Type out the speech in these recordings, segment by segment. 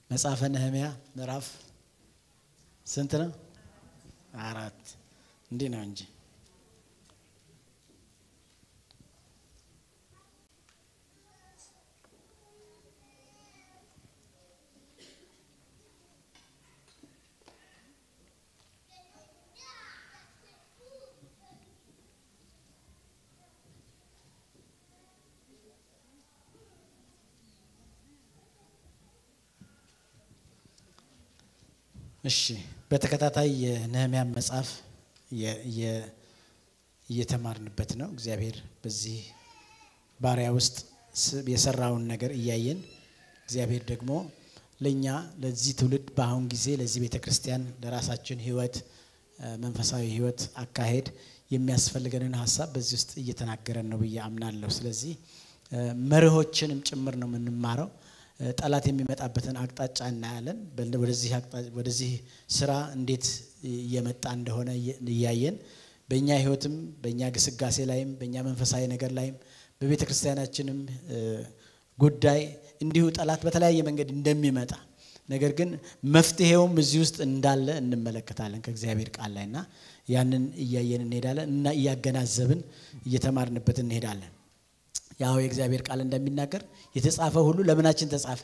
መጽሐፈ ነህምያ ምዕራፍ ስንት ነው? 4 እንዲህ ነው እንጂ እሺ በተከታታይ የነህምያ መጽሐፍ እየተማርንበት ነው። እግዚአብሔር በዚህ ባሪያ ውስጥ የሰራውን ነገር እያየን እግዚአብሔር ደግሞ ለኛ ለዚህ ትውልድ በአሁን ጊዜ ለዚህ ቤተክርስቲያን ለራሳችን ህይወት መንፈሳዊ ህይወት አካሄድ የሚያስፈልገንን ሐሳብ በዚህ ውስጥ እየተናገረን ነው ብዬ አምናለሁ። ስለዚህ መርሆችንም ጭምር ነው የምንማረው። ጠላት የሚመጣበትን አቅጣጫ እናያለን። ወደዚህ ስራ እንዴት እየመጣ እንደሆነ እያየን በእኛ ህይወትም በእኛ ግስጋሴ ላይም በእኛ መንፈሳዊ ነገር ላይም በቤተክርስቲያናችንም ጉዳይ እንዲሁ ጠላት በተለያየ መንገድ እንደሚመጣ ነገር ግን መፍትሄውም እዚህ ውስጥ እንዳለ እንመለከታለን ከእግዚአብሔር ቃል ላይና ያንን እያየን እንሄዳለን እና እያገናዘብን እየተማርንበት እንሄዳለን። ያው የእግዚአብሔር ቃል እንደሚናገር የተጻፈ ሁሉ ለምናችን ተጻፈ?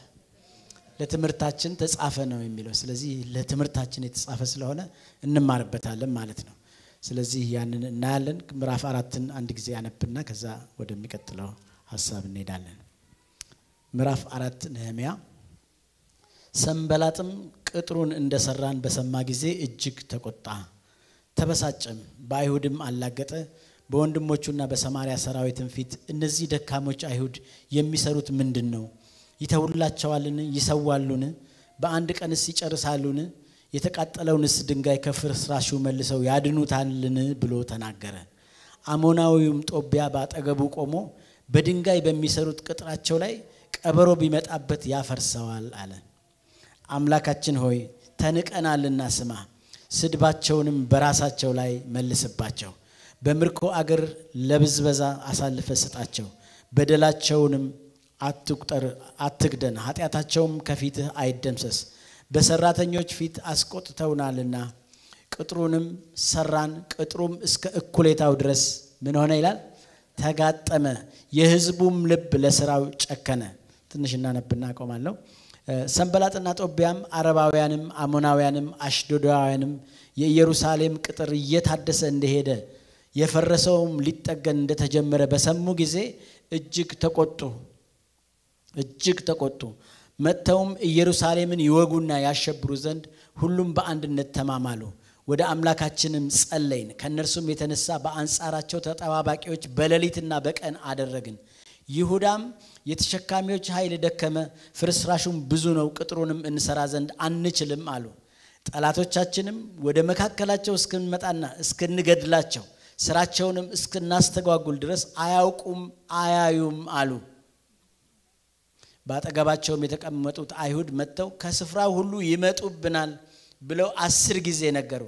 ለትምህርታችን ተጻፈ ነው የሚለው። ስለዚህ ለትምህርታችን የተጻፈ ስለሆነ እንማርበታለን ማለት ነው። ስለዚህ ያንን እናያለን። ምዕራፍ 4ን አንድ ጊዜ ያነብና ከዛ ወደሚቀጥለው ሐሳብ እንሄዳለን። ምዕራፍ 4 ነህምያ። ሰንበላጥም ቅጥሩን እንደሰራን በሰማ ጊዜ እጅግ ተቆጣ፣ ተበሳጨም፣ በአይሁድም አላገጠ። በወንድሞቹና በሰማሪያ ሰራዊትም ፊት እነዚህ ደካሞች አይሁድ የሚሰሩት ምንድነው? ይተውላቸዋልን? ይሰዋሉን? በአንድ ቀንስ ይጨርሳሉን? የተቃጠለውንስ ድንጋይ ከፍርስራሹ መልሰው ያድኑታልን? ብሎ ተናገረ። አሞናዊውም ጦቢያ ባጠገቡ ቆሞ በድንጋይ በሚሰሩት ቅጥራቸው ላይ ቀበሮ ቢመጣበት ያፈርሰዋል አለ። አምላካችን ሆይ ተንቀናልና ስማ፣ ስድባቸውንም በራሳቸው ላይ መልስባቸው። በምርኮ አገር ለብዝበዛ አሳልፈ ስጣቸው። በደላቸውንም አትግደን፣ ኃጢአታቸውም ከፊትህ አይደምሰስ። በሰራተኞች ፊት አስቆጥተውናልና ቅጥሩንም ሰራን። ቅጥሩም እስከ እኩሌታው ድረስ ምን ሆነ ይላል? ተጋጠመ። የሕዝቡም ልብ ለስራው ጨከነ። ትንሽ እናነብና አቆማለሁ። ሰንበላጥና ጦቢያም አረባውያንም አሞናውያንም አሽዶዳውያንም የኢየሩሳሌም ቅጥር እየታደሰ እንደሄደ የፈረሰውም ሊጠገን እንደተጀመረ በሰሙ ጊዜ እጅግ ተቆጡ። መተውም ኢየሩሳሌምን ይወጉና ያሸብሩ ዘንድ ሁሉም በአንድነት ተማማሉ። ወደ አምላካችንም ጸለይን። ከነርሱም የተነሳ በአንጻራቸው ተጠባባቂዎች በሌሊትና በቀን አደረግን። ይሁዳም የተሸካሚዎች ኃይል ደከመ፣ ፍርስራሹም ብዙ ነው፣ ቅጥሩንም እንሰራ ዘንድ አንችልም አሉ። ጠላቶቻችንም ወደ መካከላቸው እስክንመጣና እስክንገድላቸው ስራቸውንም እስክናስተጓጉል ድረስ አያውቁም አያዩም አሉ። ባጠገባቸውም የተቀመጡት አይሁድ መተው ከስፍራው ሁሉ ይመጡብናል ብለው 10 ጊዜ ነገሩ።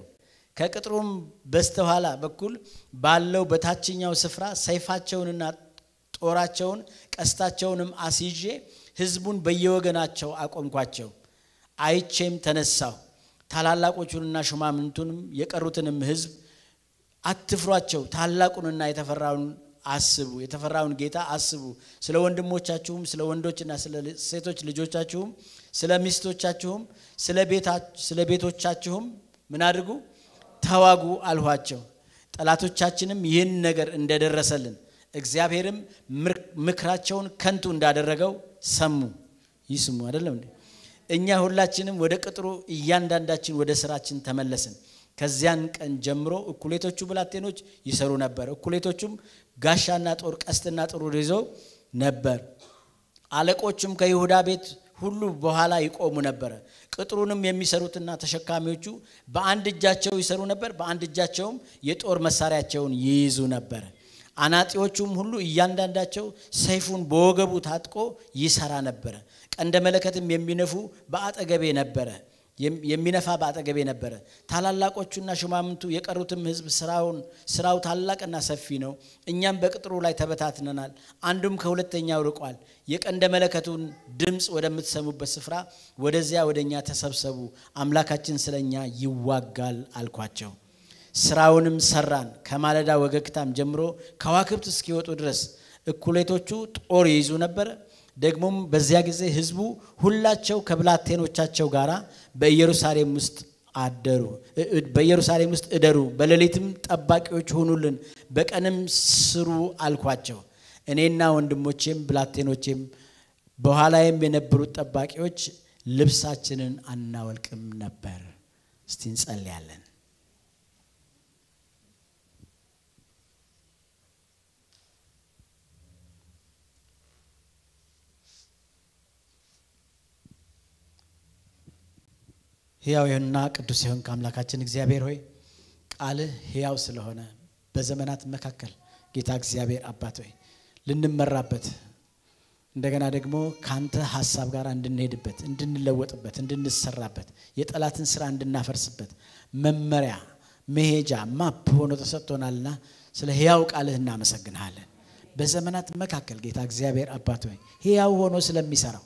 ከቅጥሩም በስተኋላ በኩል ባለው በታችኛው ስፍራ ሰይፋቸውንና ጦራቸውን ቀስታቸውንም አስይዤ ሕዝቡን በየወገናቸው አቆምኳቸው። አይቼም ተነሳሁ። ታላላቆቹንና ሹማምንቱንም የቀሩትንም ሕዝብ አትፍሯቸው፣ ታላቁንና የተፈራውን ጌታ አስቡ። ስለ ወንድሞቻችሁም ስለ ወንዶችና ስለ ሴቶች ልጆቻችሁም ስለ ሚስቶቻችሁም ስለ ቤቶቻችሁም ምን አድርጉ? ተዋጉ አልኋቸው። ጠላቶቻችንም ይህን ነገር እንደደረሰልን እግዚአብሔርም ምክራቸውን ከንቱ እንዳደረገው ሰሙ። ይስሙ አይደለም እንዴ? እኛ ሁላችንም ወደ ቅጥሩ እያንዳንዳችን ወደ ስራችን ተመለስን። ከዚያን ቀን ጀምሮ እኩሌቶቹ ብላቴኖች ይሰሩ ነበር፣ እኩሌቶቹም ጋሻና ጦር ቀስትና ጥሩር ይዘው ነበር። አለቆቹም ከይሁዳ ቤት ሁሉ በኋላ ይቆሙ ነበር። ቅጥሩንም የሚሰሩትና ተሸካሚዎቹ በአንድ እጃቸው ይሰሩ ነበር፣ በአንድ እጃቸውም የጦር መሳሪያቸውን ይይዙ ነበር። አናጢዎቹም ሁሉ እያንዳንዳቸው ሰይፉን በወገቡ ታጥቆ ይሰራ ነበር። ቀንደ መለከትም የሚነፉ በአጠገቤ ነበር። የሚነፋ ባጠገቤ ነበር ታላላቆቹና ሹማምንቱ የቀሩትም ሕዝብ ስራው ታላቅና ሰፊ ነው እኛም በቅጥሩ ላይ ተበታትነናል አንዱም ከሁለተኛው ርቋል የቀንደ መለከቱን ድምጽ ወደምትሰሙበት ስፍራ ወደዚያ ወደኛ ተሰብሰቡ አምላካችን ስለኛ ይዋጋል አልኳቸው ስራውንም ሰራን ከማለዳ ወገግታም ጀምሮ ከዋክብት እስኪወጡ ድረስ እኩሌቶቹ ጦር ይይዙ ነበር ደግሞም በዚያ ጊዜ ህዝቡ ሁላቸው ከብላቴኖቻቸው ጋራ በኢየሩሳሌም ውስጥ እደሩ በሌሊትም ጠባቂዎች ሆኑልን በቀንም ስሩ አልኳቸው እኔና ወንድሞቼም ብላቴኖቼም በኋላዬም የነበሩት ጠባቂዎች ልብሳችንን አናወልቅም ነበር እስቲ እንጸልያለን ሕያው የሆነና ቅዱስ የሆንክ አምላካችን እግዚአብሔር ሆይ ቃልህ ሕያው ስለሆነ በዘመናት መካከል ጌታ እግዚአብሔር አባት ሆይ ልንመራበት እንደገና ደግሞ ካንተ ሐሳብ ጋር እንድንሄድበት እንድንለወጥበት እንድንሰራበት የጠላትን ሥራ እንድናፈርስበት መመሪያ መሄጃ ማፕ ሆኖ ተሰጥቶናልና ስለ ሕያው ቃልህ እናመሰግናለን በዘመናት መካከል ጌታ እግዚአብሔር አባት ሆይ ሕያው ሆኖ ስለሚሰራው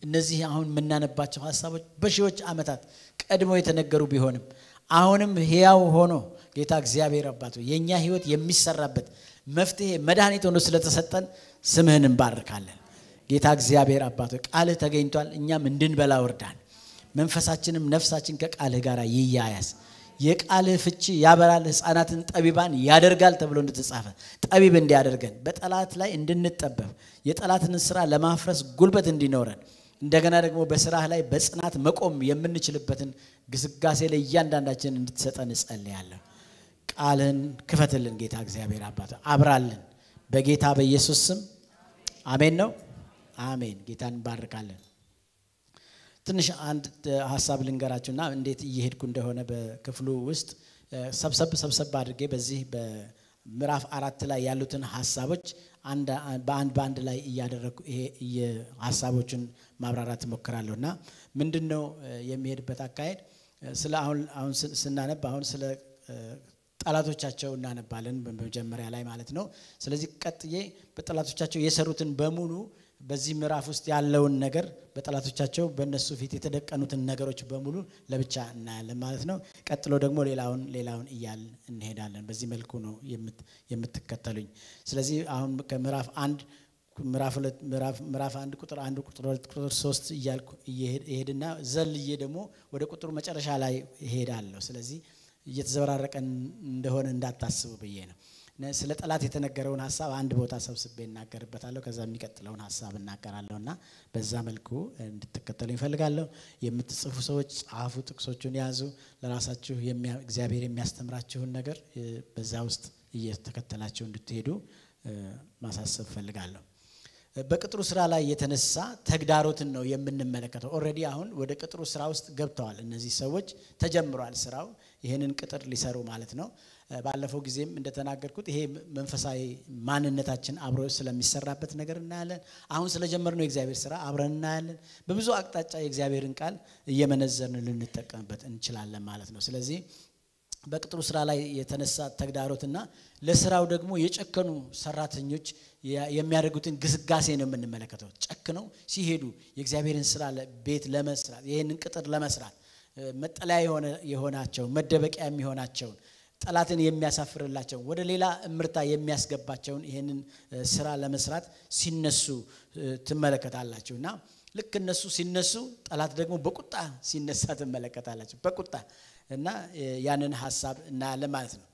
እነዚህ አሁን መናነባቸው ሐሳቦች በሺዎች ዓመታት ቀድሞ የተነገሩ ቢሆንም አሁንም ሕያው ሆኖ ጌታ እግዚአብሔር አባቱ የኛ ህይወት የሚሰራበት መፍትሄ መድኃኒት ሆኖ ስለተሰጠን ስምህን እንባርካለን ጌታ እግዚአብሔር አባቱ ቃልህ ተገኝቷል እኛም እንድንበላ ወርዳን መንፈሳችንም ነፍሳችን ከቃልህ ጋር ይያያዝ የቃልህ ፍቺ ያበራል ሕፃናትን ጠቢባን ያደርጋል ተብሎ እንደተጻፈ ጠቢብ እንዲያደርገን በጠላት ላይ እንድንጠበብ የጠላትን ሥራ ለማፍረስ ጉልበት እንዲኖረን እንደገና ደግሞ በስራህ ላይ በጽናት መቆም የምንችልበትን ግስጋሴ ላይ እያንዳንዳችን እንድትሰጠን ጸልያለሁ ቃልን ክፈትልን ጌታ እግዚአብሔር አባት አብራልን በጌታ በኢየሱስ ስም አሜን ነው አሜን ጌታን ባርካለን ትንሽ አንድ ሐሳብ ልንገራችሁና እንዴት እየሄድኩ እንደሆነ በክፍሉ ውስጥ ሰብሰብ አድርጌ በዚህ በምዕራፍ 4 ላይ ያሉትን ሐሳቦች በአንድ ላይ ያደረኩ ይሄ ሐሳቦችን ማብራራት ሞክራለሁና ምንድነው የሚሄድበት አካሄድ ስለ አሁን ስናነብ አሁን ስለ ጠላቶቻቸው እናነባለን በመጀመሪያ ላይ ማለት ነው ስለዚህ ቀጥዬ በጠላቶቻቸው የሰሩትን በሙሉ በዚህ ምዕራፍ ውስጥ ያለውን ነገር በጠላቶቻቸው በእነሱ ፊት የተደቀኑትን ነገሮች በሙሉ ለብቻ እናያለን ማለት ነው ቀጥሎ ደግሞ ሌላውን እያል እንሄዳለን በዚህ መልኩ ነው የምትከተሉኝ ስለዚህ አሁን ከምዕራፍ 1 ምዕራፍ 1 ቁጥር 1 ቁጥር 2 ቁጥር 3 እያልኩ እየሄድና ዘልዬ ደግሞ ወደ ቁጥሩ መጨረሻ ላይ እሄዳለሁ ስለዚህ እየተዘበራረቀን እንደሆነ እንዳታስቡ ብዬ ነው ስለ ጠላት የተነገረውን ሐሳብ አንድ ቦታ ሰብስቤ እናገርበታለሁ ከዛ የሚቀጥለውን ሐሳብ እናቀራለሁና በዛ መልኩ እንድትከተሉኝ ፈልጋለሁ የምትጽፉ ሰዎች ጻፉ ጥቅሶቹን ያዙ ለራሳችሁ እግዚአብሔር የሚያስተምራችሁን ነገር በዛ ውስጥ እየተከተላችሁ እንድትሄዱ ማሳሰብ ፈልጋለሁ በቅጥሩ ስራ ላይ የተነሳ ተግዳሮትን ነው የምንመለከተው ኦሬዲ አሁን ወደ ቅጥሩ ስራ ውስጥ ገብተዋል እነዚህ ሰዎች ተጀምሯል ስራው ይሄንን ቅጥር ሊሰሩ ማለት ነው ባለፈው ጊዜም እንደተናገርኩት ይሄ መንፈሳዊ ማንነታችን አብሮ ስለሚሰራበት ነገር እናያለን አሁን ስለጀመርነው የእግዚአብሔር ስራ አብረን እናያለን በብዙ አቅጣጫ የእግዚአብሔርን ቃል እየመነዘርን ልንጠቀምበት እንችላለን ማለት ነው ስለዚህ በቅጥሩ ስራ ላይ የተነሳ ተግዳሮትና ለስራው ደግሞ የጨከኑ ሰራተኞች የሚያደርጉትን ግስጋሴ ነው የምንመለከተው ጨክነው ሲሄዱ የእግዚአብሔርን ስራ ቤት ለመስራት ይሄንን ቅጥር ለመስራት መጠለያ የሆናቸው መደበቂያ የሚሆናቸው ጠላትን የሚያሳፍርላቸው ወደ ሌላ እምርታ የሚያስገባቸው ይሄንን ስራ ለመስራት ሲነሱ ትመለከታላችሁና ልክ እነሱ ሲነሱ ጠላት ደግሞ በቁጣ ሲነሳ ትመለከታላችሁ በቁጣ እና ያንን ሐሳብ እናያለን ማለት ነው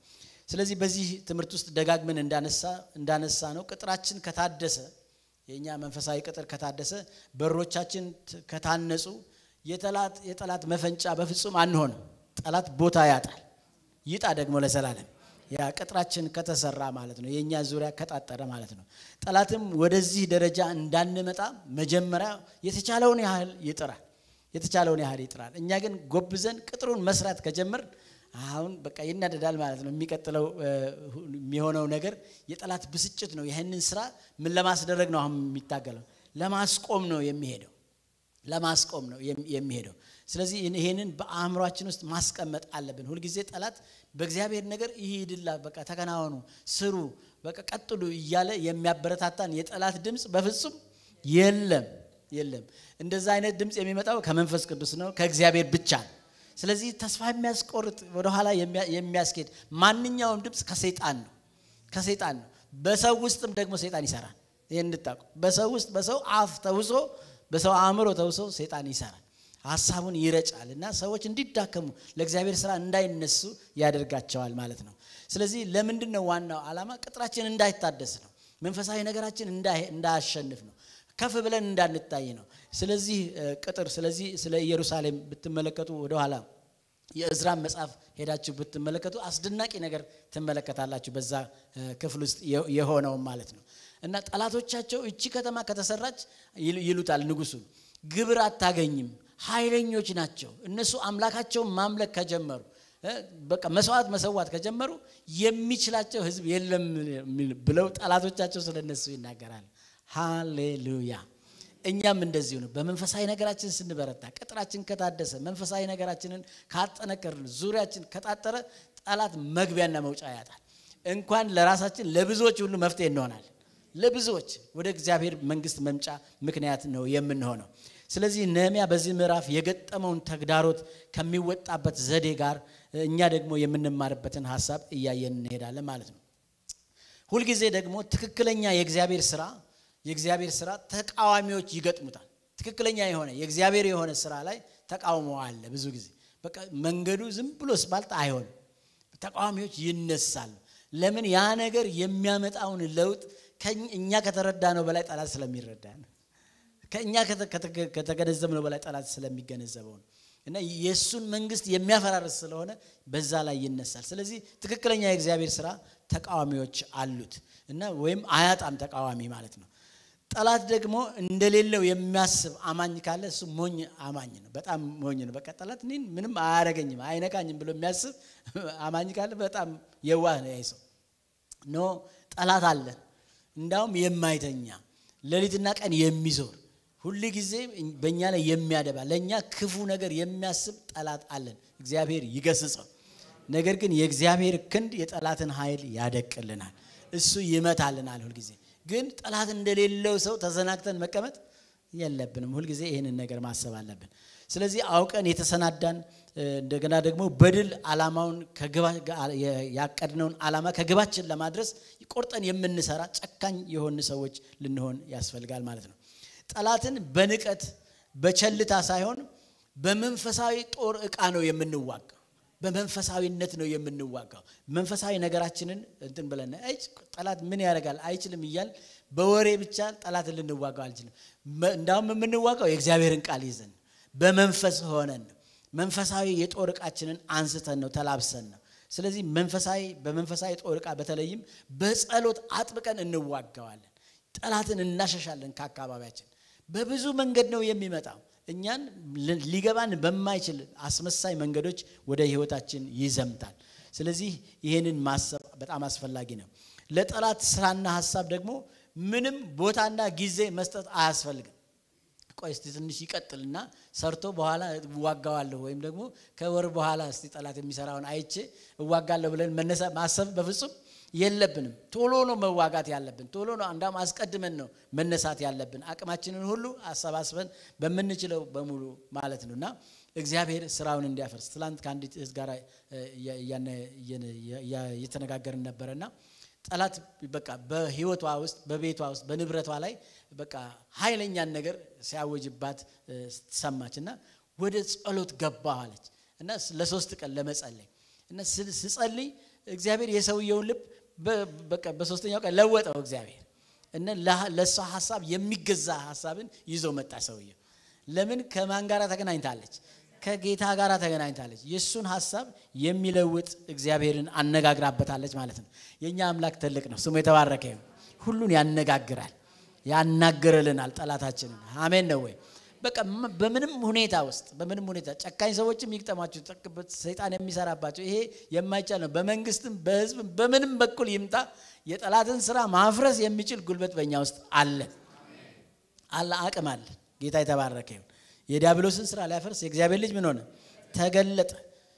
ስለዚህ በዚህ ትምህርት ውስጥ ደጋግመን እንዳነሳ ነው ቅጥራችን ከታደሰ የኛ መንፈሳዊ ቅጥር ከታደሰ በሮቻችን ከታነጹ የጠላት መፈንጫ በፍጹም አንሆን ጠላት ቦታ ያጣል ይጣ ደግሞ ለዘላለም ያ ቅጥራችን ከተሰራ ማለት ነው የኛ ዙሪያ ከጣጣረ ማለት ነው ጠላትም ወደዚህ ደረጃ እንዳንመጣ መጀመሪያ የተቻለውን ያህል ይጥራል እኛ ግን ጎብዘን ቅጥሩን መስራት ከጀመር አሁን በቃ ይናደዳል ማለት ነው የሚቀጥለው የሚሆነው ነገር የጠላት ብስጭት ነው ይሄንን ስራ ምን ለማስደረግ ነው አሁን የሚታገለው ለማስቆም ነው የሚሄደው ስለዚህ ይሄንን በአእምሮአችን ውስጥ ማስቀመጥ አለብን ሁሉ ጊዜ ጠላት በእግዚአብሔር ነገር ይሄድላ በቃ ተከናወኑ ስሩ በቃ ቀጥሉ እያለ የሚያበረታታን የጠላት ድምጽ በፍጹም የለም እንደዛ አይነት ድምጽ የሚመጣው ከመንፈስ ቅዱስ ነው ከእግዚአብሔር ብቻ ስለዚህ ተስፋ የሚያስቆርጥ ወደ ኋላ የሚያስኬድ ማንኛውም ድምጽ ከሰይጣን ነው በሰው ውስጥም ደግሞ ሰይጣን ይሰራል ይሄን እንድታውቁ በሰው ውስጥ በሰው አፍ ተውሶ በሰው አእምሮ ተውሶ ሰይጣን ይሰራል ሐሳቡን ይረጫልና ሰዎች እንዲዳከሙ ለእግዚአብሔር ሥራ እንዳይነሱ ያደርጋቸዋል ማለት ነው ስለዚህ ለምንድነው ዋናው ዓላማ ቅጥራችን እንዳይታደስ ነው መንፈሳዊ ነገራችን እንዳያሸንፍ ነው ከፍ ብለን እንዳንታይ ነው ስለዚህ ቅጥር ስለዚህ ስለ ኢየሩሳሌም ብትመለከቱ ወደ ኋላ የእዝራ መጽሐፍ ሄዳችሁ ብትመለከቱ አስደናቂ ነገር ትመለከታላችሁ በዛ ክፍል ውስጥ የሆነው ማለት ነው እና ጠላቶቻቸው እቺ ከተማ ከተሰራች ይሉታል ንጉሱ ግብር አታገኝም ኃይለኞች ናቸው እነሱ አምላካቸው ማምለክ ከጀመሩ በቃ መስዋዕት መሰዋት ከጀመሩ የሚችላቸው ህዝብ የለም ብለው ጠላቶቻቸው ስለነሱ ይናገራል ሃሌሉያ እኛም እንደዚሁ ነው በመንፈሳዊ ነገራችን ስንበረታ ቅጥራችን ከታደሰ መንፈሳዊ ነገራችንን ካጠነከርን ዙሪያችን ከታጠረ ጠላት መግቢያና መውጫ ያጣል እንኳን ለራሳችን ለብዙዎች ሁሉ መፍትሄ እንሆናለን ለብዙዎች ወደ እግዚአብሔር መንግስት መምጫ ምክንያት ነው የምንሆነው ስለዚህ ነህምያ በዚህ ምዕራፍ የገጠመውን ተግዳሮት ከሚወጣበት ዘዴ ጋር እኛ ደግሞ የምንማርበትን ሐሳብ እያየን እንሄዳለን ማለት ነው ሁሉ ጊዜ ደግሞ ትክክለኛ የእግዚአብሔር ሥራ ተቃዋሚዎች ይገጥሙታል ትክክለኛ የሆነ የእግዚአብሔር የሆነ ሥራ ላይ ተቃውሞ አለ ብዙ ጊዜ በቃ መንገዱ ዝም ብሎ ስባልት አይሆንም ተቃዋሚዎች ይነሳሉ ለምን ያ ነገር የሚያመጣውን ለውጥ ከኛ ከተረዳነው በላይ ጠላት ስለሚረዳ ነው ከኛ ከተገነዘብነው በላይ ጠላት ስለሚገነዘበው ነው እና ኢየሱስን መንግስት የሚያፈራርስ ስለሆነ በዛ ላይ ይነሳል ስለዚህ ትክክለኛ የእግዚአብሔር ሥራ ተቃዋሚዎች አሉት እና ወይም አያጣም ተቃዋሚ ማለት ነው ጠላት ደግሞ እንደሌለው የሚያስብ አማኝ ካለ እሱ ሞኝ አማኝ ነው በጣም ሞኝ ነው በቃ ጠላት ምንም አያረጋኝም አይነካኝም ብሎ የሚያስብ አማኝ ካለ በጣም የዋህ ነው ያይሰው ኖ ጠላት አለ እንዳውም የማይተኛ ሌሊትና ቀን የሚዞር ሁሉ ጊዜ በእኛ ላይ የሚያደባ ለኛ ክፉ ነገር የሚያስብ ጠላት አለን እግዚአብሔር ይገስጸው ነገር ግን የእግዚአብሔር ክንድ የጠላትን ኃይል ያደቅልናል እሱ ይመታልናል ሁሉ ጊዜ ግን ጠላት እንደሌለው ሰው ተዘናግተን መቀመጥ የለብንም ሁሉ ጊዜ ይሄንን ነገር ማሰብ አለብን ስለዚህ አውቀን የተሰናዳን እንደገና ደግሞ በድል ዓላማውን ያቀድነውን ዓላማ ከግባችን ለማድረስ ቆርጠን የምንሰራ ጨካኝ የሆኑ ሰዎች ልንሆን ያስፈልጋል ማለት ነው ጠላትን በንቀት በቸልታ ሳይሆን በመንፈሳዊ ጦር ዕቃ ነው የምንዋጋው በመንፈሳዊነት ነው የምንዋጋው መንፈሳዊ ነገራችንን እንትን ብለን ጠላት ምን ያደርጋል አይችልም ይያል በወሬ ብቻ ጠላትን ልንዋጋው አልችልም እንዳውም የምንዋጋው የእግዚአብሔርን ቃል ይዘን በመንፈስ ሆነን መንፈሳዊ የጦር ዕቃችንን አንስተን ነው ተላብሰን ነው ስለዚህ በመንፈሳዊ ጦር ዕቃ በተለይም በጸሎት አጥብቀን እንዋጋዋለን ጠላትን እናሸሻለን ከአካባቢያችን በብዙ መንገድ ነው የሚመጣው እኛን ሊገባን በማይችል አስመሳይ መንገዶች ወደ ህይወታችን ይዘምታል ስለዚህ ይሄንን ማሰብ በጣም አስፈላጊ ነው ለጠላት ስራና ሐሳብ ደግሞ ምንም ቦታና ጊዜ መስጠት አያስፈልግም ቆይ እስቲ ትንሽ ይቀጥልና ሰርቶ በኋላ ዋጋዋለሁ ወይም ደግሞ ከወር በኋላ እስቲ ጠላት የሚሰራውን አይቼ ዋጋለሁ ብለን ማሰብ በፍጹም የለብንም ቶሎ ነው መዋጋት ያለብን ቶሎ ነው አንዳም አስቀድመን ነው መነሳት ያለብን አቅማችንን ሁሉ አሰባስበን በመንችለው በሙሉ ማለት ነውና እግዚአብሔር ስራውን እንዲያፈርስ ትላንት ከአንዲት እህት ጋር እየተነጋገርን ነበርና ጠላት በቃ በህይወቷ ውስጥ በቤቷ ውስጥ በንብረቷ ላይ በቃ ኃይለኛን ነገር ሲያወጅባት ተሰማችና ወደ ጸሎት ገባለች እና ለ3 ቀን ለመጸለይ እና ስጸልይ እግዚአብሔር የሰውየውን ልብ በቃ በሶስተኛው ቀን ለወጠው እግዚአብሔር እና ለሷ ሐሳብ የሚገዛ ሐሳብን ይዞ መጣ ሰውየው ለምን ከማን ጋራ ተገናኝታለች ከጌታ ጋራ ተገናኝታለች የሱን ሐሳብ የሚለውጥ እግዚአብሔርን አነጋግራበታለች ማለት ነው የኛ አምላክ ትልቅ ነው ስሙ የተባረከ ይሁን ሁሉን ያናገረልናል ጠላታችንን አሜን ነው ወይ በቃ በምንም ሁኔታ ጨካኝ ሰዎችም ይግጠማቸው ሰይጣን የሚሰራባቸው ይሄ የማይቻል ነው በመንግስትም በህዝብም በምንም በኩል ይምጣ የጠላትን ስራ ማፍረስ የሚችል ጉልበት በእኛ ውስጥ አለ አቅም አለ ጌታ የተባረከ ይሁን የዲያብሎስን ስራ ሊያፈርስ የእግዚአብሔር ልጅ ምን ሆነ ተገለጠ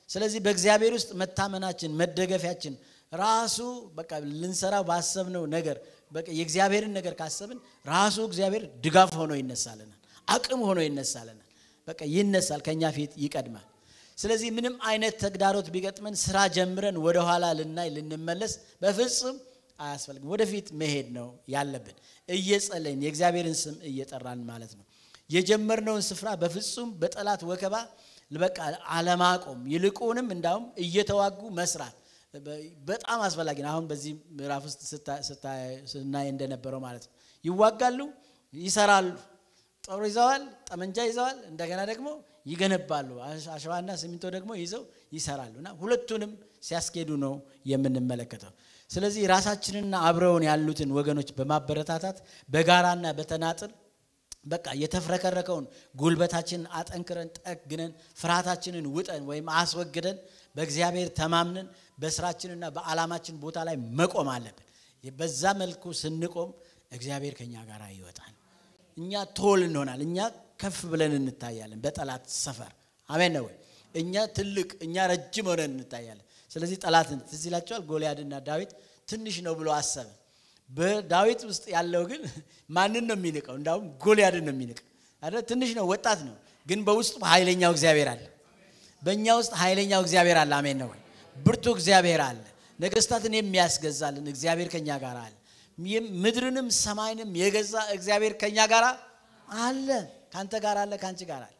ስለዚህ በእግዚአብሔር ውስጥ መታመናችን መደገፊያችን ራሱ በቃ ልንሰራው ባሰብነው ነገር በቃ የእግዚአብሔርን ነገር ካሰብን ራሱ እግዚአብሔር ድጋፍ ሆኖ ይነሳልናል አቅም ሆኖ ይነሳልናል በቃ ይነሳል ከኛ ፊት ይቀድማል ስለዚህ ምንም አይነት ተግዳሮት ቢገጥመን ስራ ጀምረን ወደ ኋላ ልናይ ልንመለስ በፍጹም አያስፈልግም ወደፊት መሄድ ነው ያለብን እየጸለይን የእግዚአብሔርን ስም እየጠራን ማለት ነው የጀመርነውን ስፍራ በፍጹም በጠላት ወከባ በቃ አለማቆም ይልቁንም እንዳውም እየተዋጉ መስራት በጣም አስፈላጊ ነው አሁን በዚህ ምዕራፍ ውስጥ ስናይ እንደነበረው ማለት ነው ይዋጋሉ ይሰራሉ ጦር ይዘዋል ጠመንጃ ይዘዋል እንደገና ደግሞ ይገነባሉ አሸዋና ሲሚንቶ ደግሞ ይዘው ይሰራሉና ሁለቱንም ሲያስኬዱ ነው የምንመለከተው ስለዚህ ራሳችንና አብረውን ያሉትን ወገኖች በማበረታታት በጋራና በተናጥል በቃ የተፍረከረከውን ጉልበታችንን አጠንክረን ጠግነን ፍርሃታችንን ውጠን ወይም አስወግደን በእግዚአብሔር ተማምነን በስራችንና በዓላማችን ቦታ ላይ መቆም አለብን በዛ መልኩ ስንቆም እግዚአብሔር ከኛ ጋር ይወጣል እኛ ቶል እንሆናል እኛ ከፍ ብለን እንታያለን በጠላት ሰፈር አሜን ነው እኛ ትልቅ እኛ ረጅም ሆነን እንታያለን ስለዚህ ጠላትን ትዝላቸዋል ጎልያድና ዳዊት ትንሽ ነው ብሎ አሰበ በዳዊት ውስጥ ያለው ግን ማንን ነው የሚንቀው እንዳውም ጎልያድን ነው የሚንቀው አይደል ትንሽ ነው ወጣት ነው ግን በውስጡ ኃይለኛው እግዚአብሔር አለ በእኛ ውስጥ ኃይለኛው እግዚአብሔር አለ አሜን ነው ብርቱ እግዚአብሔር አለ ነገስታትን የሚያስገዛልን እግዚአብሔር ከኛ ጋር አለ ምድርንም ሰማይንም የገዛ እግዚአብሔር ከኛ ጋር አለ ካንተ ጋር አለ ካንቺ ጋር አለ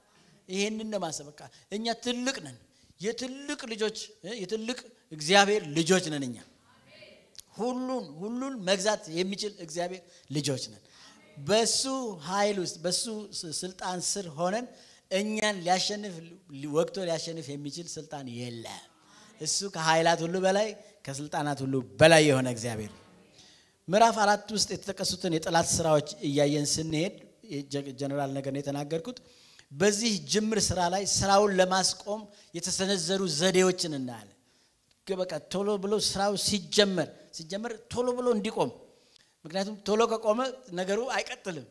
ይሄንን ነው ማሰበካ እኛ ትልቅ ነን የትልቅ ልጆች የትልቅ እግዚአብሔር ልጆች ነን እኛ ሁሉን መግዛት የሚችል እግዚአብሔር ልጆች ነን በሱ ኃይል ውስጥ በሱ ስልጣን ስር ሆነን እኛን ሊያሸንፍ ወቅቶ ሊያሸንፍ የሚችል ስልጣን የለም እሱ ከኃይላት ሁሉ በላይ ከስልጣናት ሁሉ በላይ የሆነ እግዚአብሔር ምዕራፍ 4 ውስጥ የተጠቀሱትን የጠላት ስራዎች እያየን ስንሄድ ጀነራል ነገር ነው የተናገርኩት በዚህ ጅምር ስራ ላይ ስራውን ለማስቆም የተሰነዘሩ ዘዴዎችን እናያለን በቃ ቶሎ ብሎ ስራው ሲጀመር ቶሎ ብሎ እንዲቆም ምክንያቱም ቶሎ ከቆመ ነገሩ አይቀጥልም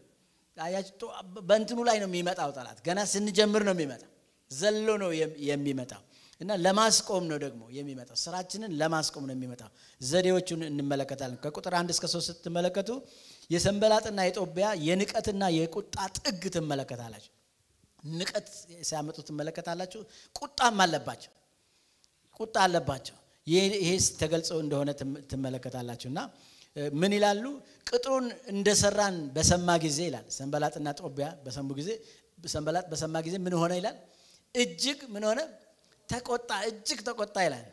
አያችሁ በእንትኑ ላይ ነው የሚመጣው ጠላት ገና ስንጀምር ነው የሚመጣው ዘሎ ነው የሚመጣው እና ለማስቆም ነው ደግሞ የሚመጣው ስራችንን ለማስቆም ነው የሚመጣው ዘዴዎቹን እንመለከታለን ከቁጥር 1 እስከ 3 ስትመለከቱ የሰንበላጥና የጦቢያ የንቀትና የቁጣ ጥግ ትመለከታላችሁ ንቀት ሲያመጡ ትመለከታላችሁ ቁጣም አለባቸው ይሄስ ተገልጾ እንደሆነ ትመለከታላችሁና ምን ይላሉ ቅጥሩን እንደሰራን በሰማ ጊዜ ይላል ሰንበላጥና ጦቢያ በሰሙ ጊዜ ሰንበላጥ በሰማ ጊዜ ምን ሆነ ይላል እጅግ ምን ሆነ ተቆጣ እጅግ ተቆጣ ይላል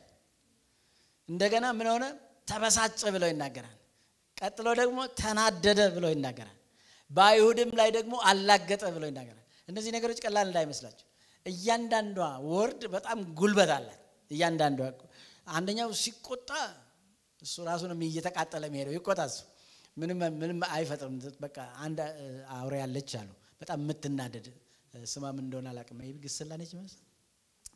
እንደገና ምን ሆነ ተበሳጨ ብሎ ይናገራል ቀጥሎ ደግሞ ተናደደ ብሎ ይናገራል በአይሁድም ላይ ደግሞ አላገጠ ብሎ ይናገራል እነዚህ ነገሮች ቀላል እንዳይመስላችሁ እያንዳንዷ ወርድ በጣም ጉልበት አላት እያንዳንዷ አንደኛው ሲቆጣ እሱ ራሱንም እየተቃጠለ የሚሄደው ይቆጣስ ምንም አይፈጥርም በቃ አንድ አውሬ ያለች አሉ በጣም ምትናደድ ስማም እንደሆነ አላቀም ይግስላ ነች ማለት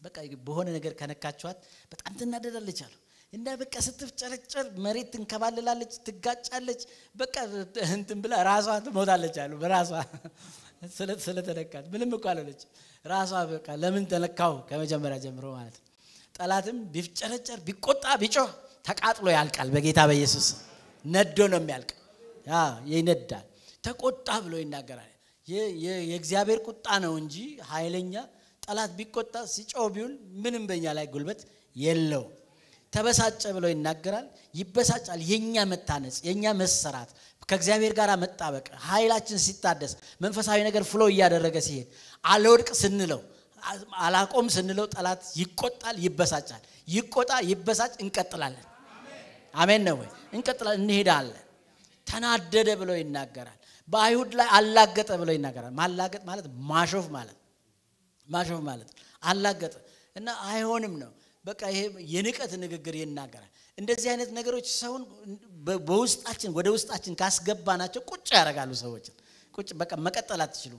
በቃ በሆነ ነገር ከነካቻት በጣም ትናደዳለች አሉ እንደ በቃ ስትፍጨረጨር መሬት ትንከባለላለች ትጋጫለች በቃ እንትን ብላ ራሷ ትሞታለች አሉ በራሷ ስለተነካት ምንም እኮ አለች ራሷ በቃ ለምን ተነካው ከመጀመሪያ ጀምሮ ማለት ጠላትም ቢፍጨረጨር ቢቆጣ ቢጮህ ተቃጥሎ ያልቃል በጌታ በኢየሱስ ነዶ ነው የሚያልቅ ይነዳል ተቆጣ ብሎ ይናገራል የእግዚአብሔር ቁጣ ነው እንጂ ኃይለኛ ጠላት ቢቆጣ ሲጮህ ቢውል ምንም በእኛ ላይ ጉልበት የለው ተበሳጨ ብሎ ይናገራል ይበሳጫል የኛ መታነጽ የኛ መሰራት ከእግዚአብሔር ጋር መጣበቅ ኃይላችን ሲታደስ መንፈሳዊ ነገር ፍሎ ያደረገ ሲሄድ አልወድቅ ስንለው አላቆም ስንለው ጠላት ይቆጣል ይበሳጫል ይቆጣ ይበሳጭ እንቀጥላለን አሜን ነው ወይ እንቀጥላለን እንሄዳለን ተናደደ ብሎ ይናገራል በአይሁድ ላይ አላገጠ ብሎ ይናገራል ማላገጥ ማለት ማሾፍ ማለት አላገጠ እና አይሆንም ነው በቃ ይሄ የንቀት ንግግር ይናገራል እንደዚህ አይነት ነገሮች ሰውን በውስጣችን ወደ ውስጣችን ካስገባናቸው ቁጭ ያረጋሉ ሰዎችን ቁጭ በቃ መቀጠል አትችሉ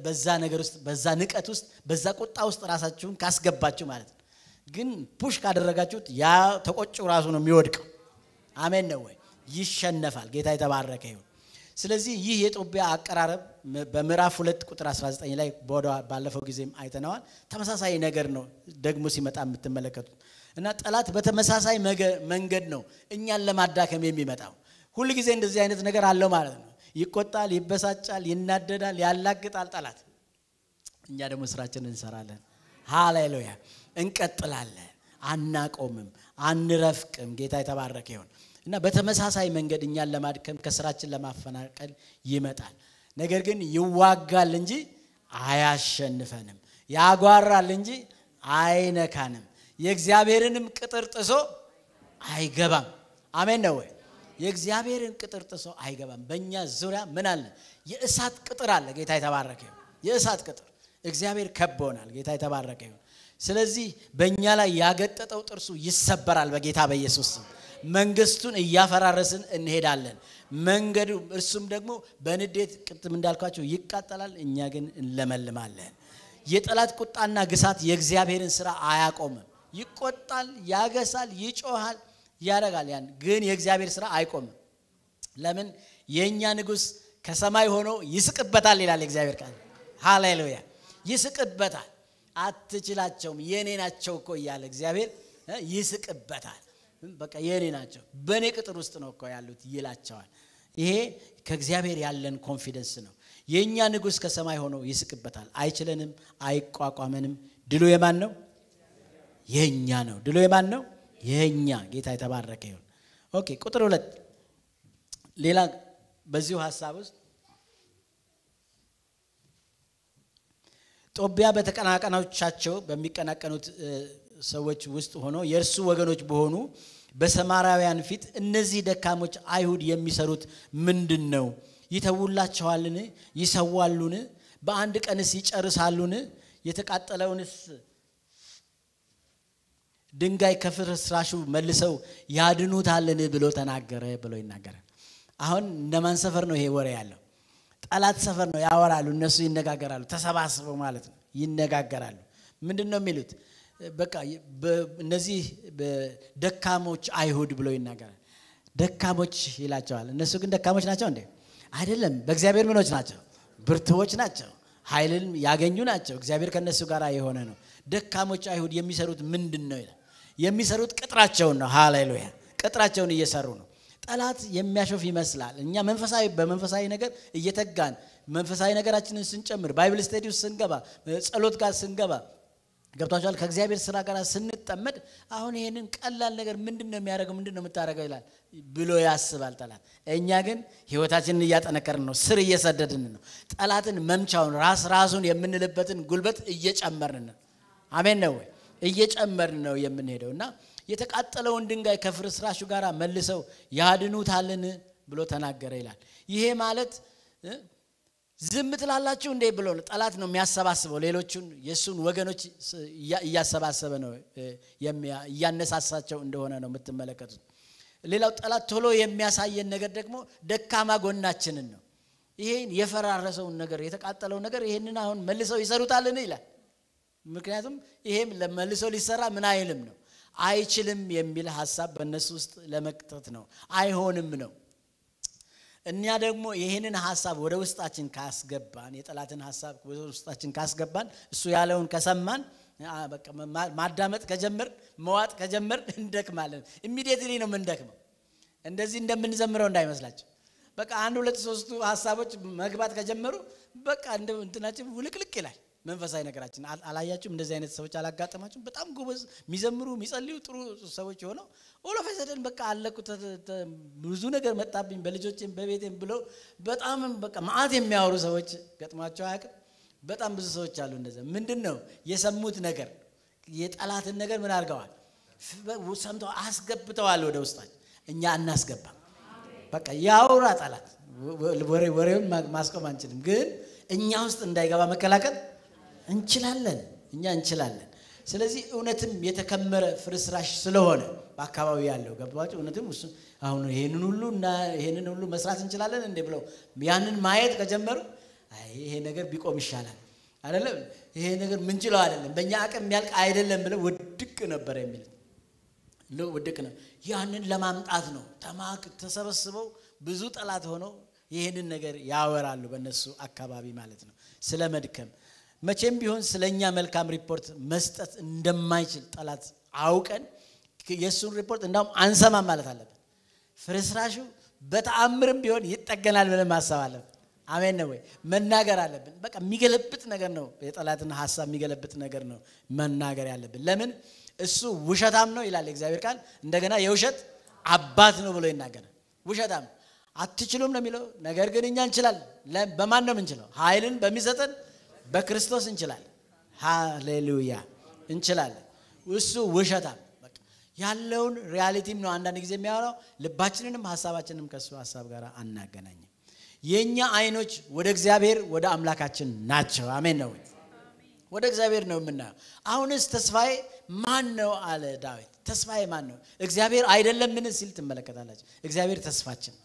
በዛ ነገር ውስጥ በዛ ንቀት ውስጥ በዛ ቁጣ ውስጥ ራሳችሁን ካስገባችሁ ማለት ነው ግን ፑሽ ካደረጋችሁት ያ ተቆጭው ራሱ ነው የሚወድቀው አሜን ነው ወይ ይሸነፋል ጌታ የተባረከ ይሁን ስለዚህ ይህ የጦቢያ አቀራረብ በምዕራፍ 2 ቁጥር 19 ላይ ባለፈው ጊዜም አይተናል ተመሳሳይ ነገር ነው ደግሞ ሲመጣ የምትመለከቱት እና ጠላት በተመሳሳይ መንገድ ነው እኛን ለማዳከም የሚመጣው ሁሉ ጊዜ እንደዚህ አይነት ነገር አለው ማለት ነው ይቆጣል ይበሳጫል ይናደዳል ያላግጣል ጠላት እኛ ደግሞ ስራችንን እንሰራለን ሃሌሉያ እንቀጥላለን አናቆምም አንረፍቅም ጌታ የተባረከ ይሁን እና በተመሳሳይ መንገድ እኛን ለማድከም ከስራችን ለማፈናቀል ይመጣል ነገር ግን ይዋጋል እንጂ አያሸንፈንም ያጓራል እንጂ አይነካንም የእግዚአብሔርንም ቅጥር ጥሶ አይገባም አሜን ነው የእግዚአብሔርን ቅጥር ጥሶ አይገባም በእኛ ዙሪያ ምን አለ የእሳት ቅጥር አለ ጌታ የተባረከ ይሁን የእሳት ቅጥር እግዚአብሔር ከቦናል ጌታ የተባረከ ይሁን ስለዚህ በእኛ ላይ ያገጠጠው ጥርሱ ይሰበራል በጌታ በኢየሱስ ስም መንግስቱን እያፈራረስን እንሄዳለን መንገዱ እርሱም ደግሞ በንዴት ቅጥም እንዳልኳቸው ይቃጠላል እኛ ግን እንለመልማለን የጠላት ቁጣና ግሳት የእግዚአብሔርን ሥራ አያቆምም ይቆጣል ያገሳል ይጮሃል ያረጋል ያን ግን የእግዚአብሔር ሥራ አይቆምም ለምን የኛ ንጉስ ከሰማይ ሆኖ ይስቅበታል ይላል እግዚአብሔር ቃል ሃሌሉያ ይስቅበታል አትችላቸውም የኔ ናቸው እኮ ይላል እግዚአብሔር ይስቅበታል በቃ የኔ ናቸው በኔ ቅጥር ውስጥ ነው እኮ ያሉት ይላቸዋል ይሄ ከእግዚአብሔር ያለን ኮንፊደንስ ነው የኛ ንጉስ ከሰማይ ሆኖ ይስቅበታል አይችለንም አይቋቋመንም ድሉ የማን ነው የኛ ነው ድሉ የማን ነው የኛ ጌታ የተባረከ ይሁን ኦኬ ቁጥር 2 ሌላ በዚሁ ሐሳብ ውስጥ ጦቢያ በተቀናቃኖቻቸው በሚቀናቀኑት ሰዎች ውስጥ ሆኖ የእርሱ ወገኖች በሆኑ በሰማራውያን ፊት እነዚህ ደካሞች አይሁድ የሚሰሩት ምንድነው ይተውላቸዋልን ይሰዋሉን በአንድ ቀንስ ይጨርሳሉን የተቃጠለውንስ ድንጋይ ከፍርስራሹ መልሰው ያድኑታልን ብሎ ተናገረ ብሎ ይናገራል አሁን እንደማን ሰፈር ነው ይሄ ወሬ ያለው ጠላት ሰፈር ነው ያወራሉ እነሱ ይነጋገራሉ ተሰባስበው ማለት ነው ይነጋገራሉ ምንድነው የሚሉት በቃ እነዚህ ደካሞች አይሁድ ብሎ ይናገራል ደካሞች ይላቸዋል እነሱ ግን ደካሞች ናቸው እንዴ አይደለም በእግዚአብሔር ምኖች ናቸው ብርቱዎች ናቸው ኃይልን ያገኙ ናቸው እግዚአብሔር ከነሱ ጋር የሆነ ነው ደካሞች አይሁድ የሚሰሩት ምንድነው ይላል የሚሰሩት ቅጥራቸውን ነው ሃሌሉያ ቅጥራቸውን እየሰሩ ነው ጠላት የሚያሾፍ ይመስላል እኛ በመንፈሳዊ ነገር እየተጋን መንፈሳዊ ነገራችንን ስንጨምር ባይብል ስታዲ ውስጥ ስንገባ ጸሎት ጋር ስንገባ ገብታችኋል ከእግዚአብሔር ሥራ ጋር ስንጠመድ አሁን ይሄንን ቀላል ነገር ምንድነው የሚያደርገው ምንድነው የምታደርገው ይላል ብሎ ያስባል ጠላት እኛ ግን ህይወታችንን እያጠነከርን ነው ስር እየሰደድን ነው ጠላትን መምቻውን ራሱን የምንልበትን ጉልበት እየጨመርን ነው አሜን ነው እየጨመርን ነው የምንሄደውና የተቃጠለውን ድንጋይ ከፍርስራሹ ጋር መልሰው ያድኑታልን ብሎ ተናገረ ይላል ይሄ ማለት ዝም ትላላችሁ እንዴ ብሎ ጠላት ነው የሚያሰባስበው ሌሎቹን የሱን ወገኖች እያሰባሰበ ነው ያነሳሳቸው እንደሆነ ነው የምትመለከቱት ሌላው ጠላት ቶሎ የሚያሳየን ነገር ደግሞ ደካማ ጎናችንን ነው ይሄን የፈራረሰውን ነገር የተቃጠለው ነገር ይሄንን አሁን መልሰው ይሰሩታልን ይላል ምክንያቱም ይሄም ለመልሶ ሊሰራ ምን አይልም ነው አይችልም የሚል ሐሳብ በእነሱ ውስጥ ለመክተት ነው አይሆንም ነው እኛ ደግሞ ይሄንን ሐሳብ ወደ ውስጣችን ካስገባን የጠላትን ሐሳብ ወደ ውስጣችን ካስገባን እሱ ያለውን ከሰማን በቃ ማዳመጥ ከጀመር መዋጥ ከጀመር እንደክማለን ኢሚዲየትሊ ነው እንደክመው እንደዚህ እንደምንዘምረው እንዳይመስላችሁ በቃ 1 2 3 ሐሳቦች መግባት ከጀመሩ በቃ እንትናችን ውልቅልቅ ይላል መንፈሳዊ ነገራችን አላያችሁም እንደዚህ አይነት ሰዎች አላጋጠማችሁም በጣም ጎበዝ የሚዘምሩ የሚጸልዩ ጥሩ ሰዎች ሆነው ኦሎፈሰደን በቃ አለቁ ብዙ ነገር መጣብኝ በልጆቼም በቤቴም ብሎ በጣም በቃ ማአት የሚያወሩ ሰዎች ገጥማቸው አያውቅም በጣም ብዙ ሰዎች አሉ እንደዛ ምንድነው የሰሙት ነገር የጠላትን ነገር ምን አድርገዋል ሰምተው አስገብተዋል ወደ ውስጣቸው እኛ እናስገባም በቃ ያውራ ጠላት ወሬውን ማስቆም አንችልም ግን እኛ ውስጥ እንዳይገባ መከላከል እንችላለን እኛ እንችላለን ስለዚህ እውነትም የተከመረ ፍርስራሽ ስለሆነ በአካባቢው ያለው ገብቷችሁ እውነትም እሱ አሁን ይሄንን ሁሉ መስራት እንችላለን እንዴ ብለው ያንን ማየት ከጀመሩ ይሄ ነገር ቢቆም ይሻላል አይደለም ይሄ ነገር ምን ችለው አይደለም በእኛ አቅም የሚያልቅ አይደለም ብለው ውድቅ ነበር የሚል ውድቅ ነው ያንን ለማምጣት ነው ተሰበስበው ብዙ ጠላት ሆነው ይሄንን ነገር ያወራሉ በእነሱ አካባቢ ማለት ነው ስለ መድከም መቼም ቢሆን ስለኛ መልካም ሪፖርት መስጠት እንደማይችል ጠላት አውቀን የሱን ሪፖርት እንዳውም አንሰማም ማለት አለብን ፍርስራሹ በተአምርም ቢሆን ይጠገናል ብለን ማሰብ አለብን አሜን ነው ወይ መናገር አለብን በቃ የሚገለብጥ ነገር ነው የጠላትን ሐሳብ የሚገለብጥ ነገር ነው መናገር ያለብን ለምን እሱ ውሸታም ነው ይላል እግዚአብሔር ቃል እንደገና የውሸት አባት ነው ብሎ ይናገራል ውሸታም አትችሉም ነው የሚለው ነገር ግን እኛ እንችላለን በማን ነው እንችላለን ኃይልን በሚሰጠን በክርስቶስ እንችላለን ሃሌሉያ እንችላለን እሱ ውሸታም በቃ ያለውን ሪያሊቲም ነው አንዳንድ ጊዜ የሚያወራው ልባችንንም ሐሳባችንንም ከሱ ሐሳብ ጋር አናገናኝም የኛ አይኖች ወደ እግዚአብሔር ወደ አምላካችን ናቸው አሜን ነው ወደ እግዚአብሔር ነው የምናየው አሁንስ ተስፋዬ ማን ነው አለ ዳዊት ተስፋዬ ማን ነው እግዚአብሔር አይደለም ምን ሲል ትመለከታላችሁ እግዚአብሔር ተስፋችን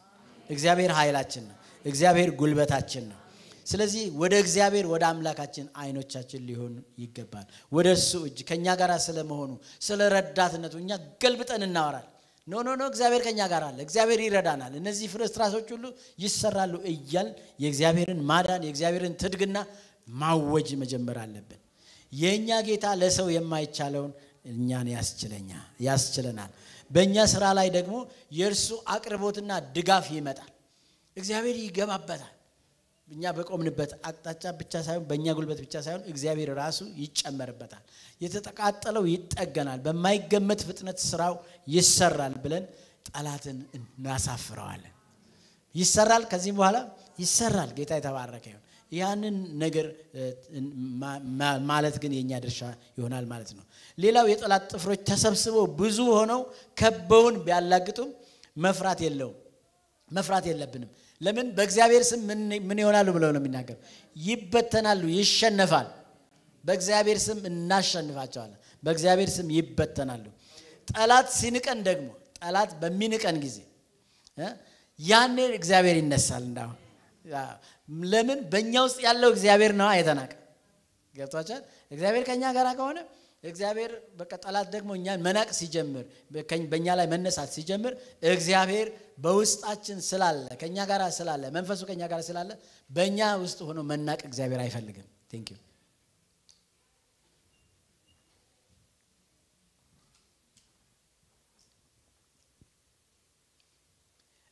እግዚአብሔር ኃይላችን ነው እግዚአብሔር ጉልበታችን ነው ስለዚህ ወደ እግዚአብሔር ወደ አምላካችን አይኖቻችን ሊሆን ይገባል ወደሱ እጅ ከኛ ጋር ስለመሆኑ ስለረዳትነቱ እኛ ገልብጠን እናወራለን ኖ እግዚአብሔር ከኛ ጋር አለ እግዚአብሔር ይረዳናል እነዚህ ፍርስራሾች ሁሉ ይሰራሉ እያል የእግዚአብሔርን ማዳን የእግዚአብሔርን ትድግና ማወጅ መጀመር አለብን የኛ ጌታ ለሰው የማይቻለውን እኛን ያስችለናል በእኛ ስራ ላይ ደግሞ የእርሱ አቅርቦትና ድጋፍ ይመጣል እግዚአብሔር ይገባበታል እኛ በቆምንበት አቅጣጫ ብቻ ሳይሆን በእኛ ጉልበት ብቻ ሳይሆን እግዚአብሔር ራሱ ይጨመርበታል የተጠቃጠለው ይጠገናል በማይገመት ፍጥነት ስራው ይሰራል ብለን ጠላትን እናሳፍረዋለን ይሰራል ከዚህ በኋላ ይሰራል ጌታ የተባረከ ይሁን ያንን ነገር ማለት ግን የኛ ድርሻ ይሆናል ማለት ነው ሌላው የጠላት ጥፍሮች ተሰብስበው ብዙ ሆነው ከበውን ቢያላግጡም መፍራት የለብንም ለምን በእግዚአብሔር ስም ምን ይሆናሉ ብለው ነው የሚናገር ይበተናሉ ይሸነፋል በእግዚአብሔር ስም እናሸንፋቸዋለን በእግዚአብሔር ስም ይበተናሉ ጠላት ሲንቀን ደግሞ ጠላት በሚንቀን ጊዜ ያኔ እግዚአብሔር ይነሳል እንዳው ለምን በእኛ ውስጥ ያለው እግዚአብሔር ነው አይተናቀ ገብቷችኋል እግዚአብሔር ከኛ ጋር ከሆነ እግዚአብሔር በቃ ጠላት ደግሞ እኛን መናቅ ሲጀምር በእኛ ላይ መነሳት ሲጀምር እግዚአብሔር በውስጣችን ስላለ ከኛ ጋር ስላለ መንፈሱ ከኛ ጋር ስላለ በእኛ ውስጥ ሆኖ መናቅ እግዚአብሔር አይፈልግም ቴንክ ዩ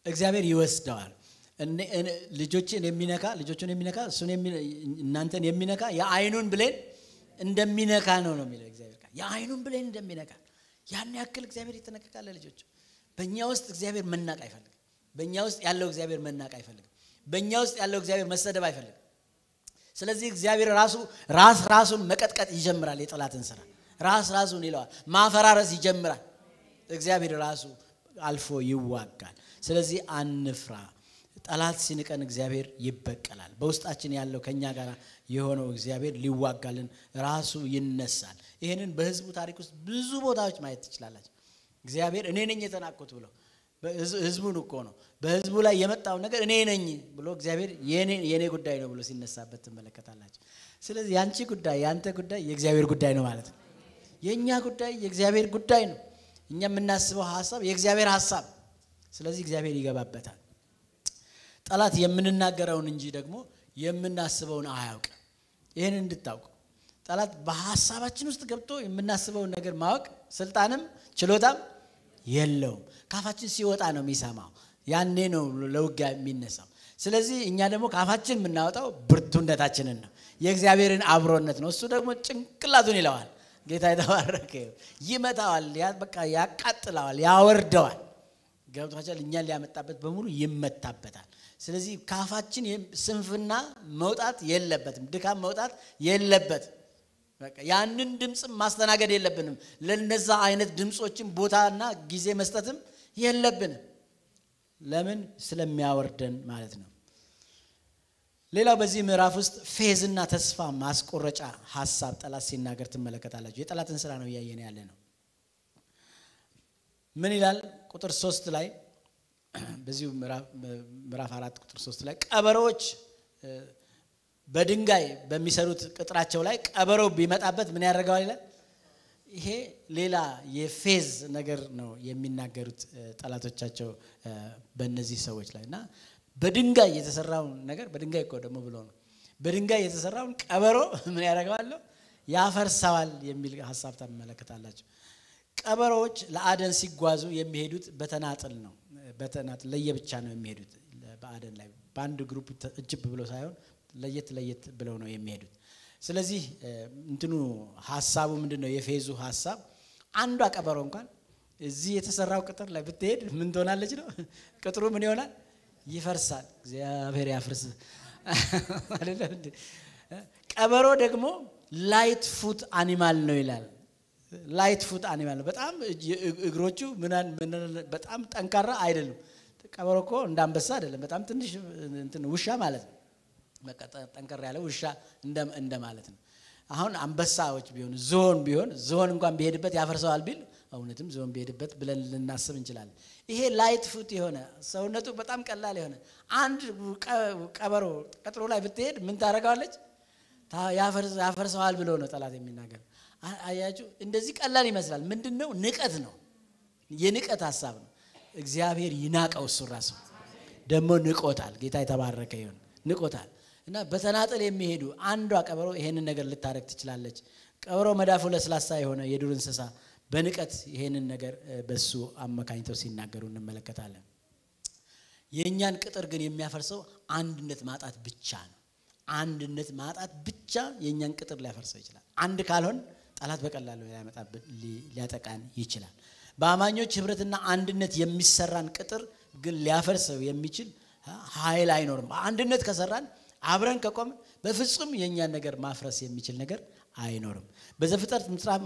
እግዚአብሔር ይወስደዋል ልጆችን የሚነካ እሱን እናንተን የሚነካ የአይኑን ብሌን እንደሚነካ ነው የሚለው እግዚአብሔር ቃል የአይኑን ብሌን እንደሚነካ ያን ያክል እግዚአብሔር ይተነቀቃል ለልጆቹ በእኛ ውስጥ እግዚአብሔር መናቅ አይፈልግም በእኛ ውስጥ ያለው እግዚአብሔር መናቅ አይፈልግም በእኛ ውስጥ ያለው እግዚአብሔር መሰደብ አይፈልግም ስለዚህ እግዚአብሔር ራሱን መቀጥቀጥ ይጀምራል የጠላትን ስራ ራሱን ይለዋል ማፈራረስ ይጀምራል እግዚአብሔር ራሱ አልፎ ይዋጋል ስለዚህ አንፍራ ጠላት ሲንቀን እግዚአብሔር ይበቀላል በውስጣችን ያለው ከኛ ጋር የሆነው እግዚአብሔር ሊዋጋልን ራሱ ይነሳል ይሄንን በህዝቡ ታሪክ ውስጥ ብዙ ቦታዎች ማየት ትችላላችሁ እግዚአብሔር እኔ ነኝ የተናቀኩት ብሎ ህዝቡን እኮ ነው በህዝቡ ላይ የመጣው ነገር እኔ ነኝ ብሎ እግዚአብሔር የኔ ጉዳይ ነው ብሎ ሲነሳበት ትመለከታላችሁ ስለዚህ ያንቺ ጉዳይ ያንተ ጉዳይ የእግዚአብሔር ጉዳይ ነው ማለት ነው የኛ ጉዳይ የእግዚአብሔር ጉዳይ ነው እኛ የምናስበው ሐሳብ የእግዚአብሔር ሐሳብ ስለዚህ እግዚአብሔር ይገባበታል ጠላት የምንናገረውን እንጂ ደግሞ የምናስበውን አያውቅ ይሄን እንድታውቁ ጠላት በሐሳባችን ውስጥ ገብቶ የምናስበውን ነገር ማወቅ ስልጣንም ችሎታም የለውም ካፋችን ሲወጣ ነው የሚሰማው ያኔ ነው ለውጊያ የሚነሳው ስለዚህ እኛ ደግሞ ካፋችን የምናወጣው ብርቱነታችንን ነው የእግዚአብሔርን አብሮነት ነው እሱ ደግሞ ጭንቅላቱን ይለዋል ጌታ የተባረከ ይመታዋል በቃ ያቃጥላዋል ያወርደዋል ገብቷችኋል እኛን ሊያመጣበት በሙሉ ይመታበታል ስለዚህ ካፋችን ስንፍና መውጣት የለበትም ድካም መውጣት የለበትም በቃ ያንን ድምጽ ማስተናገድ የለብንም ለነዛ አይነት ድምጾችን ቦታና ጊዜ መስጠትም የለብንም ለምን ስለሚያወርደን ማለት ነው ሌላው በዚህ ምዕራፍ ውስጥ ፌዝና ተስፋ ማስቆረጫ ሐሳብ ጠላት ሲናገር ትመለከታላችሁ የጠላትን ስራ ነው ያየን ያለ ነው ምን ይላል ቁጥር 3 ላይ በዚህ ምዕራፍ 4 ቁጥር 3 ላይ ቀበሮች በድንጋይ በሚሰሩት ቅጥራቸው ላይ ቀበሮ ቢመጣበት ምን ያደርጋል ይላል ይሄ ሌላ የፌዝ ነገር ነው የሚናገሩት ጠላቶቻቸው በእነዚህ ሰዎች ላይና በድንጋይ የተሰራው ነገር በድንጋይ እኮ ደግሞ ብሎ ነው በድንጋይ የተሰራው ቀበሮ ምን ያደርጋል ያፈርሳዋል የሚል ሐሳብ ተመለከታላችሁ ቀበሮች ለአደን ሲጓዙ የሚሄዱት በተናጥል ነው በተናጥል ለየብቻ ነው የሚሄዱት በአደን ላይ ባንድ ግሩፕ እጅብ ብሎ ሳይሆን ለየት ብለው ነው የሚሄዱት ስለዚህ እንትኑ ሐሳቡ ምንድነው የፌዙ ሐሳብ አንዷ ቀበሮ እንኳን እዚህ የተሰራው ቅጥር ላይ ብትሄድ ምን ትሆናለች ነው ቅጥሩ ምን ይሆናል ይፈርሳል እግዚአብሔር ያፍርስ አይደለም እንዴ ቀበሮ ደግሞ ላይት ፉት አኒማል ነው ይላል ላይት ፉት አኒማል በጣም እግሮቹ በጣም ጠንካራ አይደለም ቀበሮ እኮ እንዳንበሳ አይደለም በጣም ትንሽ እንትን ውሻ ማለት ነው በቃ ጠንካራ ያለ ውሻ እንደ ማለት ነው አሁን አንበሳዎች ቢሆን ዞን እንኳን ቢሄድበት ያፈርሰዋል ቢል አሁንንም ዞን ቢሄድበት ብለን ልናስብ እንችላለን ይሄ ላይት ፉት የሆነ ሰውነቱ በጣም ቀላል የሆነ አንድ ቀበሮ ቀጥሮ ላይ ብትሄድ ምን ታረጋለች ያፈርሰዋል ብሎ ነው ጠላት የሚናገር አያችሁ እንደዚህ ቀላል ይመስላል ምንድነው ንቀት ነው የንቀት ሐሳብ ነው እግዚአብሔር ይናቀው እሱ ራሱ ደሞ ንቆታል ጌታ የተባረከ ይሁን ንቆታል እና በተናጠል የሚሄዱ አንዷ ቀበሮ ይሄንን ነገር ልታረክ ትችላለች ቀበሮ መዳፉ ለስላሳ የሆነ የዱር እንስሳ በንቀት ይሄንን ነገር በሱ አመካኝተው ሲናገሩ እንመለከታለን የኛን ቅጥር ግን የሚያፈርሰው አንድነት ማጣት ብቻ ነው አንድነት ማጣት ብቻ የኛን ቅጥር ሊያፈርሰው ይችላል አንድ ካልሆን ጠላት በቀላሉ ሊያጠቃን ይችላል በአማኞች ህብረትና አንድነት የሚሰራን ቅጥር ግን ሊያፈርሰው የሚችል ኃይል አይኖርም አንድነት ከሰራን አብረን ከቆም በፍጹም የኛን ነገር ማፍረስ የሚችል ነገር አይኖርም በዘፍጥረት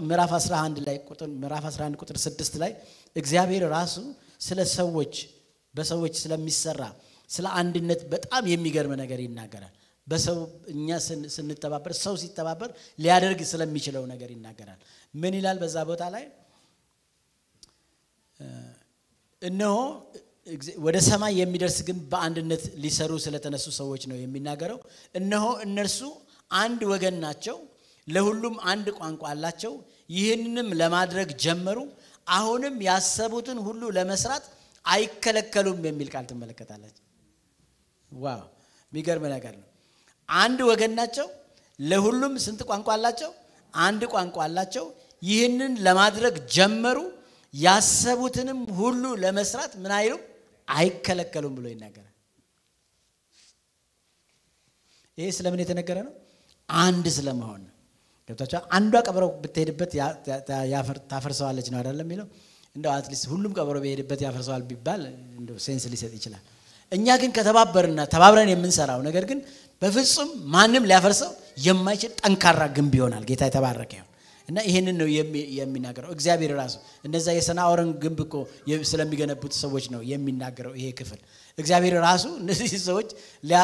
ምዕራፍ 11 ላይ ምዕራፍ 11 ቁጥር 6 ላይ እግዚአብሔር ራሱ ስለ ሰዎች በሰዎች ስለሚሰራ ስለ አንድነት በጣም የሚገርም ነገር ይናገራል በሰው እኛ ስንተባበር ሰው ሲተባበር ሊያደርግ ስለሚችለው ነገር ይናገራል ምን ይላል በዛ ቦታ ላይ እነሆ ወደ ሰማይ የሚደርስ ግን በአንድነት ሊሰሩ ስለተነሱ ሰዎች ነው የሚናገረው እነሆ እነርሱ አንድ ወገን ናቸው ለሁሉም አንድ ቋንቋ አላቸው ይህንንም ለማድረግ ጀመሩ አሁንም ያሰቡትን ሁሉ ለመስራት አይከለከሉም የሚል ቃል ተመለከታላችሁ ዋው የሚገርም ነገር ነው አንድ ወገን ናቸው ለሁሉም ስንት ቋንቋ አላቸው አንድ ቋንቋ አላቸው ይህንን ለማድረግ ጀመሩ ያሰቡትንም ሁሉ ለመስራት ምን አይሉም አይከለከሉም ብሎ ይናገራል ይሄ ስለምን የተነገረ ነው አንድ ስለመሆን ገብታችሁ አንዷ ቀበሮ ብትሄድበት ታፈርሰዋለች ነው አይደለም የሚለው እንደው አትሊስት ሁሉም ቀበሮ በሄድበት ያፈርሰዋል ቢባል እንደው ሴንስ ሊሰጥ ይችላል እኛ ግን ከተባበርና ተባብረን የምንሰራው ነገር ግን በፍጹም ማንንም ሊያፈርሰው የማይችል ጠንካራ ግንብ ይሆናል ጌታ የተባረከ ይሁን እና ይሄንን ነው የሚናገረው እግዚአብሔር ራሱ እነዛ የሰናዖርን ግንብ እኮ ስለሚገነቡት ሰዎች ነው የሚናገረው ይሄ ክፍል እግዚአብሔር ራሱ እነዚህ ሰዎች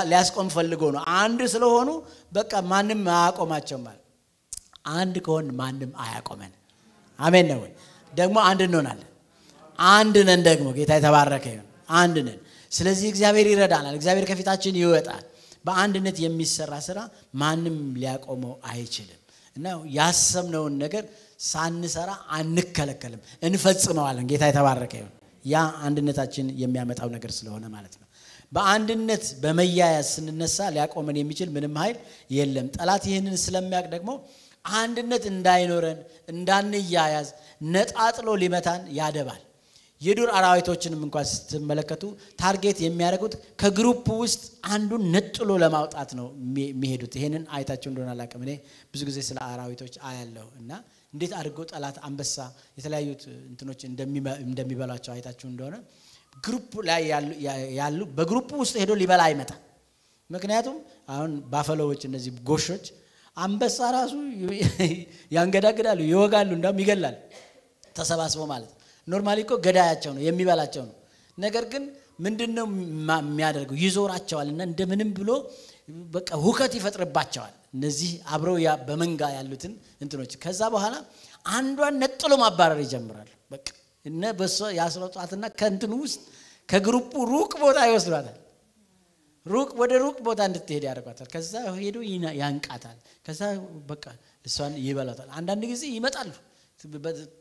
ሊያስቆም ፈልጎ ነው አንድ ስለሆኑ በቃ ማንንም አያቆማቸው ማለት አንድ ከሆነ ማንንም አያቆመን አሜን ነው ደግሞ አንድ እንሆናለን አንድ ነን ደግሞ ጌታ የተባረከ ይሁን አንድ ነን ስለዚህ እግዚአብሔር ይረዳናል እግዚአብሔር ከፊታችን ይወጣል በአንድነት የሚሰራ ስራ ማንንም ሊያቆመው አይችልም እና ያሰብነውን ነገር ሳንሰራ አንከለከልም እንፈጽመዋለን ጌታ የተባረከ ይሁን ያ አንድነታችን የሚያመጣው ነገር ስለሆነ ማለት ነው በአንድነት በመያያዝ ስንነሳ ሊያቆመን የሚችል ምንም ኃይል የለም ጠላት ይሄንን ስለሚያቅ ደግሞ አንድነት እንዳይኖረን እንዳንያያዝ ነጣጥሎ ሊመታን ያደባል የዱር አራዊቶችንም እንኳን ስትመለከቱ ታርጌት የሚያደርጉት ከግሩፕ ውስጥ አንዱን ነጥሎ ለማውጣት ነው የሚሄዱት ይሄንን አይታችሁ እንደሆነ አላቀም እኔ ብዙ ጊዜ ስለ አራዊቶች አያለሁ እና እንዴት አድርጎ ጠላት አንበሳ የተለያዩ እንትኖች እንደሚበላቸው አይታችሁ እንደሆነ ግሩፕ ላይ ያሉ በግሩፕ ውስጥ ሄዶ ሊበላ አይመጣ ምክንያቱም አሁን ባፈሎዎች እነዚህ ጎሾች አንበሳ ራሱ ያንገዳግዳሉ ይወጋሉ እንደም ይገላል ተሰባስበው ማለት ኖርማሊ እኮ ገዳያቸው ነው የሚበላቸው ነው ነገር ግን ምንድነው የሚያደርገው ይዞራቸዋልና እንደምንም ብሎ በቃ ሁከት ይፈጥርባቸዋል እነዚህ አብረው በመንጋ ያሉትን እንትኖች ከዛ በኋላ አንዷን ነጥሎ ማባረር ይጀምራል በቃ እነ በሷ ያስሮጣትና ከንትኑ ውስጥ ከግሩፑ ሩቅ ቦታ ይወስዷታል ወደ ሩቅ ቦታ እንድትሄድ ያደርጋታል ከዛ ሄዶ ያንቃታል ከዛ በቃ እሷን ይበላታል አንዳንድ ጊዜ ይመጣሉ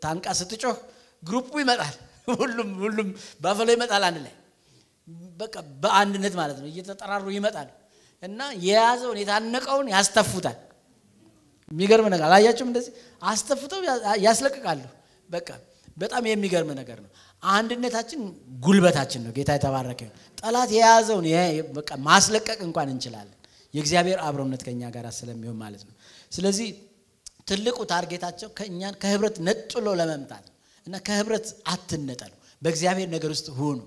ታንቃ ስትጮህ ግሩፑ ይመጣል ሁሉም ባፈሎ ይመጣል አንድ ላይ በቃ በአንድነት ማለት ነው እየተጠራሩ ይመጣል እና የያዘውን የታነቀውን ያስተፉታል የሚገርም ነገር አላያችሁም እንደዚህ አስተፍተው ያስለቅቃሉ በቃ በጣም የሚገርም ነገር ነው አንድነታችን ጉልበታችን ነው ጌታ የተባረከ ጠላት የያዘውን በቃ ማስለቀቅ እንኳን እንችላለን የእግዚአብሔር አብሮነት ከኛ ጋር ስለሚሆን ማለት ነው ስለዚህ ትልቁ ታርጌታቸው ከኛን ከህብረት ነጥሎ ለመምጣት እና ከህብረት አትነጠሉ በእግዚአብሔር ነገር ውስጥ ሁኑ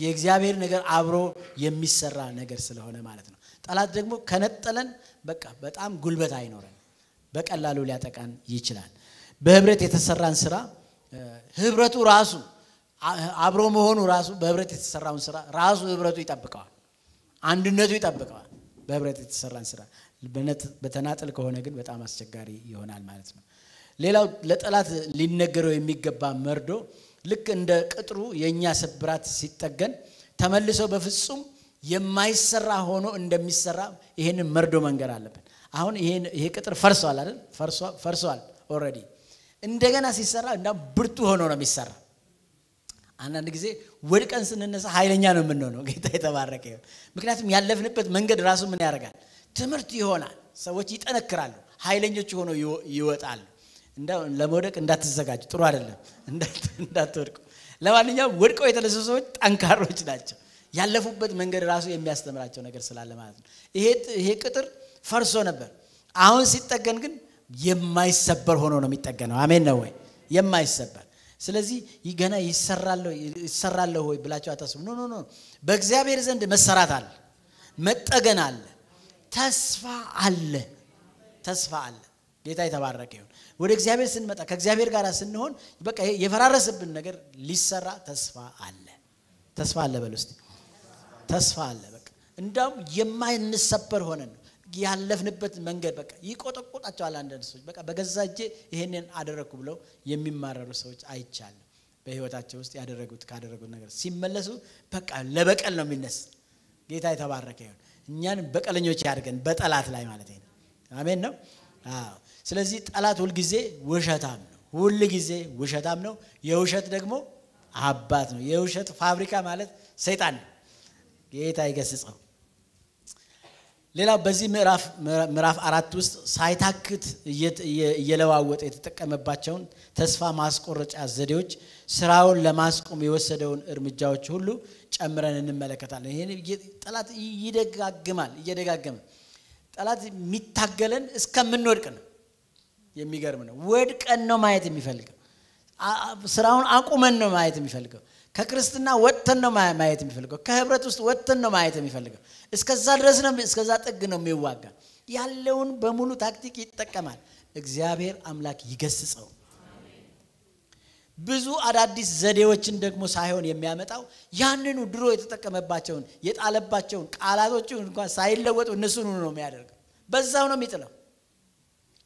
የእግዚአብሔር ነገር አብሮ የሚሰራ ነገር ስለሆነ ማለት ነው ጠላት ደግሞ ከነጠለን በቃ በጣም ጉልበት አይኖርም በቀላሉ ሊያጠቃን ይችላል በህብረት የተሰራን ስራ ህብረቱ ራሱ አብሮ መሆኑ ራሱ በህብረት የተሰራውን ስራ ራሱ ህብረቱ ይጠብቀዋል አንድነቱ ይጠብቀዋል በህብረት የተሰራን ስራ በተናጠል ከሆነ ግን በጣም አስቸጋሪ ይሆናል ማለት ነው ሌላው ለጠላት ሊነገረው የሚገባ መርዶ ልክ እንደ ቅጥሩ የኛ ስብራት ሲጠገን ተመልሶ በፍጹም የማይሰራ ሆኖ እንደሚሰራ ይሄንን መርዶ መንገር አለበት አሁን ይሄ ቅጥር ፈርሷል አይደል ፈርሷል ኦሬዲ እንደገና ሲሰራ እንዳ ብርቱ ሆኖ ነው የሚሰራ አንዳንድ ጊዜ ወድቀን ስንነሳ ኃይለኛ ነው የምንሆነው ጌታ የተባረከ ይሁን ምክንያቱም ያለፍንበት መንገድ ራሱ ምን ያደርጋል ትምርት ይሆናል ሰዎች ይጠነክራሉ ኃይለኞች ሆኖ ይወጣሉ እንደው ለመውደቅ እንዳትዘጋጁ ጥሩ አይደለም እንዳትወድቁ ለማንኛውም ወድቀው የተነሱ ሰዎች ጠንካሮች ናቸው ያለፉበት መንገድ ራሱ የሚያስተምራቸው ነገር ስላለ ማለት ነው ይሄ ቅጥር ፈርሶ ነበር አሁን ሲጠገን ግን የማይሰበር ሆኖ ነው የሚጠገነው አሜን ነው ወይ የማይሰበር ስለዚህ ይገና ይሰራል ወይ ብላችሁ አታስቡ ኖ በእግዚአብሔር ዘንድ መሰራት አለ መጠገን አለ ተስፋ አለ ጌታ የተባረከ ይሁን ወደ እግዚአብሔር ስንመጣ ከእግዚአብሔር ጋር ስንሆን በቃ የፈራረሰብን ነገር ሊሰራ ተስፋ አለ በሉስቲ ተስፋ አለ በቃ እንደውም የማይንሰበር ሆነን ያለፍንበት መንገድ በቃ ይቆጠቆጣቸዋል አንዳንድ ሰዎች በቃ በገዛጄ ይሄንን አደረኩ ብለው የሚማረሩ ሰዎች አይቻል በህይወታቸው ውስጥ ካደረጉት ነገር ሲመለሱ በቃ ለበቀል ነው የሚነስ ጌታ የተባረከ ይሁን እኛን በቀለኞች ያድርገን በጠላት ላይ ማለት ነው አሜን ነው አዎ ስለዚህ ጠላት ሁሉ ጊዜ ውሸታም ነው የውሸት ደግሞ አባት ነው የውሸት ፋብሪካ ማለት ሰይጣን ጌታ ይገስጸው ሌላው በዚህ ምዕራፍ 4 ውስጥ ሳይታክት እየለዋወጠ የተጠቀመባቸውን ተስፋ ማስቆረጫ ዘዴዎች ስራውን ለማስቆም የወሰደውን እርምጃዎች ሁሉ ጨምረን እንመለከታለን ይሄን ጠላት እየደጋገመ ጠላት የሚታገለን እስከምንወድቅ ነው የሚገርም ነው ወድቀን ነው ማየት የሚፈልገው ስራውን አቁመን ነው ማየት የሚፈልገው ከክርስትና ወጥተን ነው ማየት የሚፈልገው ከህብረት ውስጥ ወጥተን ነው ማየት የሚፈልገው እስከዛ ድረስ ነው እስከዛ ጥግ ነው የሚዋጋ ያለውን በሙሉ ታክቲክ ይጠቀማል እግዚአብሔር አምላክ ይገስጸው ብዙ አዳዲስ ዘዴዎችን ደግሞ ሳይሆን የሚያመጣው ያንኑ ድሮ የተጠቀመባቸውን የጣለባቸውን ቃላቶችን እንኳን ሳይለወጡ እነሱን ነው የሚያደርገው በዛው ነው የሚጥለው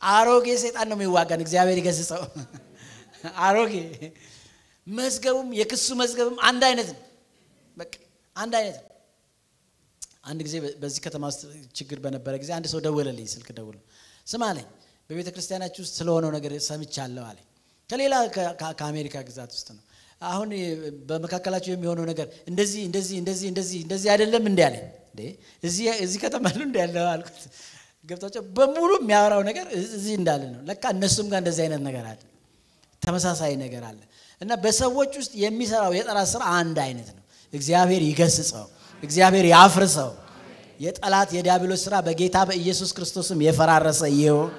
አሮጌ ሰይጣን ነው የሚዋጋን እግዚአብሔር ይገስጸው አሮጌ መዝገቡም የክሱ መዝገብም አንድ አይነት ነው በቃ አንድ አይነት ነው አንድ ጊዜ በዚህ ከተማ ውስጥ ችግር በነበረ ጊዜ አንድ ሰው ደወለልኝ ስልክ ደውሎ ስማ አለኝ በቤተ ክርስቲያናችሁ ውስጥ ስለሆነው ነገር ሰምቻለሁ አለኝ ከሌላ ከአሜሪካ ግዛት ውስጥ ነው አሁን በመካከላችሁ የሚሆነው ነገር እንደዚህ አይደለም እንዴ አለኝ እዚህ ከተማ ነው እንዴ ያለው አልኩት ገብታችሁ በሙሉ የሚያወራው ነገር እዚህ እንዳለ ነው ለካ እነሱም ጋር እንደዚህ አይነት ነገር አለ ተመሳሳይ ነገር አለ እና በሰዎች ውስጥ የሚሰራው የጠላት ስራ አንድ አይነት ነው እግዚአብሔር ይገስጸው እግዚአብሔር ያፍርሰው የጠላት የዲያብሎስ ስራ በጌታ በኢየሱስ ክርስቶስም የፈራረሰ ይሁን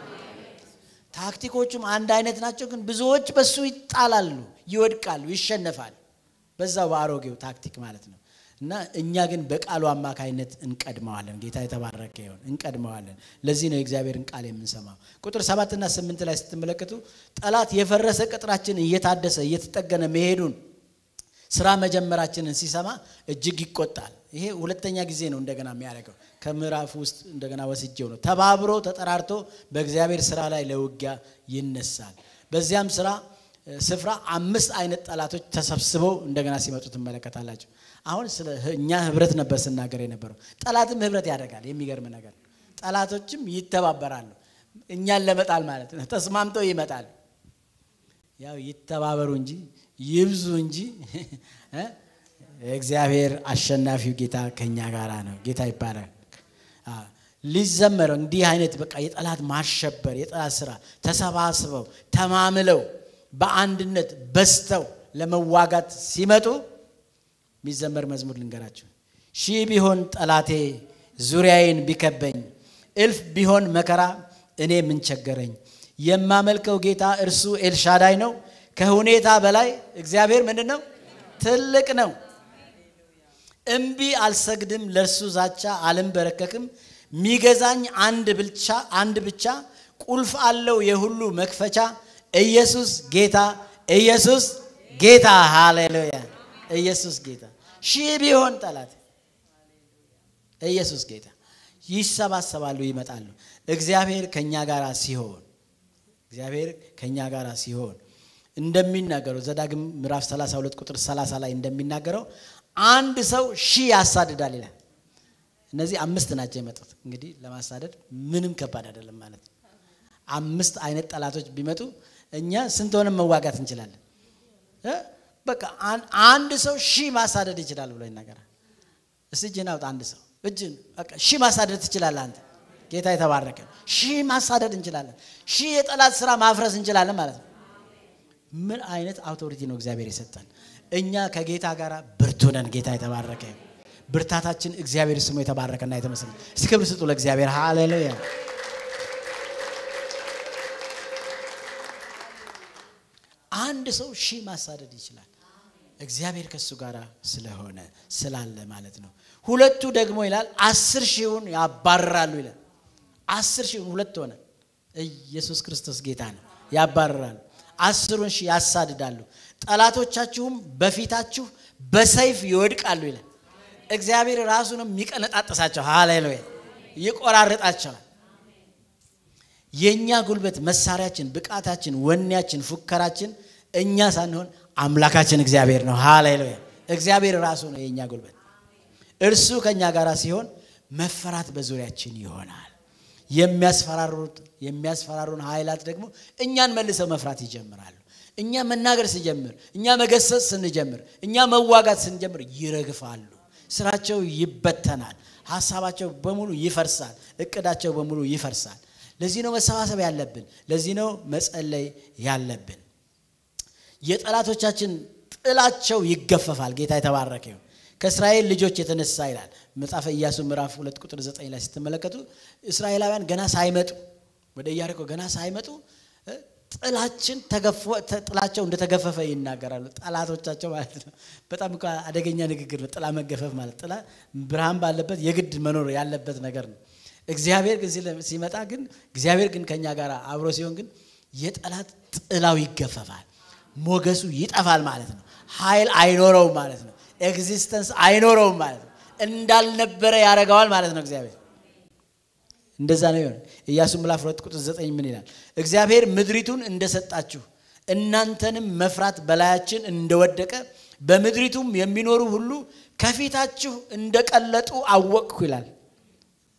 ታክቲኮቹም አንድ አይነት ናቸው ግን ብዙዎች በሱ ይጣላሉ ይወድቃሉ ይሸነፋሉ በዛው ባሮጌው ታክቲክ ማለት ነው እና እኛ ግን በቃሉ አማካይነት እንቀድመዋለን ጌታ የተባረከ ይሁን እንቀድመዋለን ለዚህ ነው እግዚአብሔርን ቃል የምንሰማው ቁጥር 7 እና 8 ላይ ስትመለከቱ ጠላት የፈረሰ ቅጥራችን እየታደሰ እየተጠገነ መሄዱን ስራ መጀመራችንን ሲሰማ እጅግ ይቆጣል ይሄ ሁለተኛ ጊዜ ነው እንደገና የሚያደርገው ከምዕራፍ ውስጥ እንደገና ወስጄው ነው ተባብሮ ተጠራርቶ በእግዚአብሔር ስራ ላይ ለውጊያ ይነሳል በዚያም ስፍራ 5 አይነት ጠላቶች ተሰብስበው እንደገና ሲመጡ ተመለከታላችሁ አሁን ስለኛ ህብረት ነበር ስናገር የነበረው ጠላትም ህብረት ያደርጋል የሚገርም ነገር ጠላቶችም ይተባበራሉ እኛን ለመጣል ማለት ነው ተስማምተው ይመጣል ያው ይተባበሩ እንጂ ይብዙ እንጂ እግዚአብሔር አሸናፊው ጌታ ከኛ ጋራ ነው ጌታ ይባላል ሊዘመር እንዲህ አይነት በቃ የጠላት ማሸበር የጠላት ስራ ተሰባስበው ተማምለው በአንድነት በስተው ለመዋጋት ሲመጡ ሚዘመር መዝሙር ልንገራችሁ ሺህ ቢሆን ጠላቴ ዙሪያዬን ቢከበኝ እልፍ ቢሆን መከራ እኔ ምን ቸገረኝ የማመልከው ጌታ እርሱ ኤልሻዳይ ነው ከሁኔታ በላይ እግዚአብሔር ምንድነው ትልቅ ነው እምቢ አልሰግድም ለርሱ ዛቻ አልንበረከክም ሚገዛኝ አንድ ብቻ ቁልፍ አለው የሁሉ መክፈቻ ኢየሱስ ጌታ ሃሌሉያ ኢየሱስ ጌታ ሺህ ቢሆን ጠላት ኢየሱስ ጌታ ይሰባሰባሉ ይመጣሉ እግዚአብሔር ከኛ ጋራ ሲሆን እንደሚናገረው ዘዳግም ምዕራፍ 32 ቁጥር 30 ላይ እንደሚናገረው አንድ ሰው ሺህ ያሳድዳል ይላል እነዚህ አምስት ናቸው የመጡት እንግዲህ ለማሳደድ ምንም ከባድ አይደለም ማለት ነው አምስት አይነት ጠላቶች ቢመጡ እኛ ስንት ሆነን መዋጋት እንችላለን በቃ አንድ ሰው ሺህ ማሳደድ ይችላል ብሎ ይናገራል እስጂና ወጣ አንድ ሰው እጅን በቃ ሺህ ማሳደድ ትችላለህ አንተ ጌታ የተባረከ ሺህ ማሳደድ እንችላለን ሺህ የጠላት ስራ ማፍረስ እንችላለን ማለት ነው ምን አይነት አውቶሪቲ ነው እግዚአብሔር የሰጠን እኛ ከጌታ ጋራ ብርቱ ነን ጌታ የተባረከ ብርታታችን እግዚአብሔር ስሙ የተባረከና የተመሰገነ ክብር ስጡ ለእግዚአብሔር ሃሌሉያ አንድ ሰው ሺህ ማሳደድ ይችላል እግዚአብሔር ከሱ ጋራ ስለሆነ ስላለ ማለት ነው ሁለቱ ደግሞ ይላል 10 ሺውን ያባርራሉ ይላል 10 ሺውን ሁለት ሆነ ኢየሱስ ክርስቶስ ጌታ ነው ያባርራሉ 10 ሺህ ያሳድዳሉ ጠላቶቻችሁም በፊታችሁ በሰይፍ ይወድቃሉ ይላል እግዚአብሔር ራሱንም ይቀነጣጣሳቸው ሃሌሉያ ይቆራረጣቸው የኛ ጉልበት መሳሪያችን ብቃታችን ወኔያችን ፉከራችን እኛ ሳንሆን አምላካችን እግዚአብሔር ነው ሃሌሉያ እግዚአብሔር ራሱ ነው የኛ ጉልበት እርሱ ከኛ ጋራ ሲሆን መፈራት በዙሪያችን ይሆናል የሚያስፈራሩን ኃይላት ደግሞ እኛን መልሰው መፍራት ይጀምራሉ እኛ መናገር ሲጀምር እኛ መገሰጽ ስንጀምር እኛ መዋጋት ስንጀምር ይረግፋሉ ስራቸው ይበተናል ሐሳባቸው በሙሉ ይፈርሳል እቅዳቸው በሙሉ ይፈርሳል ለዚህ ነው መሰባሰብ ያለብን ለዚህ ነው መጸለይ ያለብን የጠላቶቻችን ጥላቸው ይገፈፋል ጌታ የተባረከ ይሁን ከእስራኤል ልጆች የተነሳ ይላል መጽሐፈ ኢያሱ ምዕራፍ 2 ቁጥር 9 ላይ ስትመለከቱ እስራኤላውያን ገና ሳይመጡ ወደ ኢያሪኮ ገና ሳይመጡ ጥላቸው እንደተገፈፈ ይናገራሉ ጠላቶቻቸው ማለት ነው በጣም አደገኛ ንግግር ነው ጥላ መገፈፍ ማለት ጥላ ብርሃን ባለበት የግድ መኖር ያለበት ነገር ነው እግዚአብሔር ግን ሲመጣ ግን እግዚአብሔር ግን ከኛ ጋር አብሮ ሲሆን ግን የጠላት ጥላው ይገፈፋል ሞገሱ ይጠፋል ማለት ነው ኃይል አይኖረውም ማለት ነው ኤግዚስተንስ አይኖረውም ማለት ነው እንዳልነበረ ያረጋዋል ማለት ነው እግዚአብሔር እንደዛ ነው ይሆን ኢያሱ ምዕራፍ 2 ቁጥር 9 ምን ይላል እግዚአብሔር ምድሪቱን እንደሰጣችሁ እናንተንም መፍራት በላያችን እንደወደቀ በምድሪቱም የሚኖሩ ሁሉ ከፊታችሁ እንደቀለጡ አወቅኩ ይላል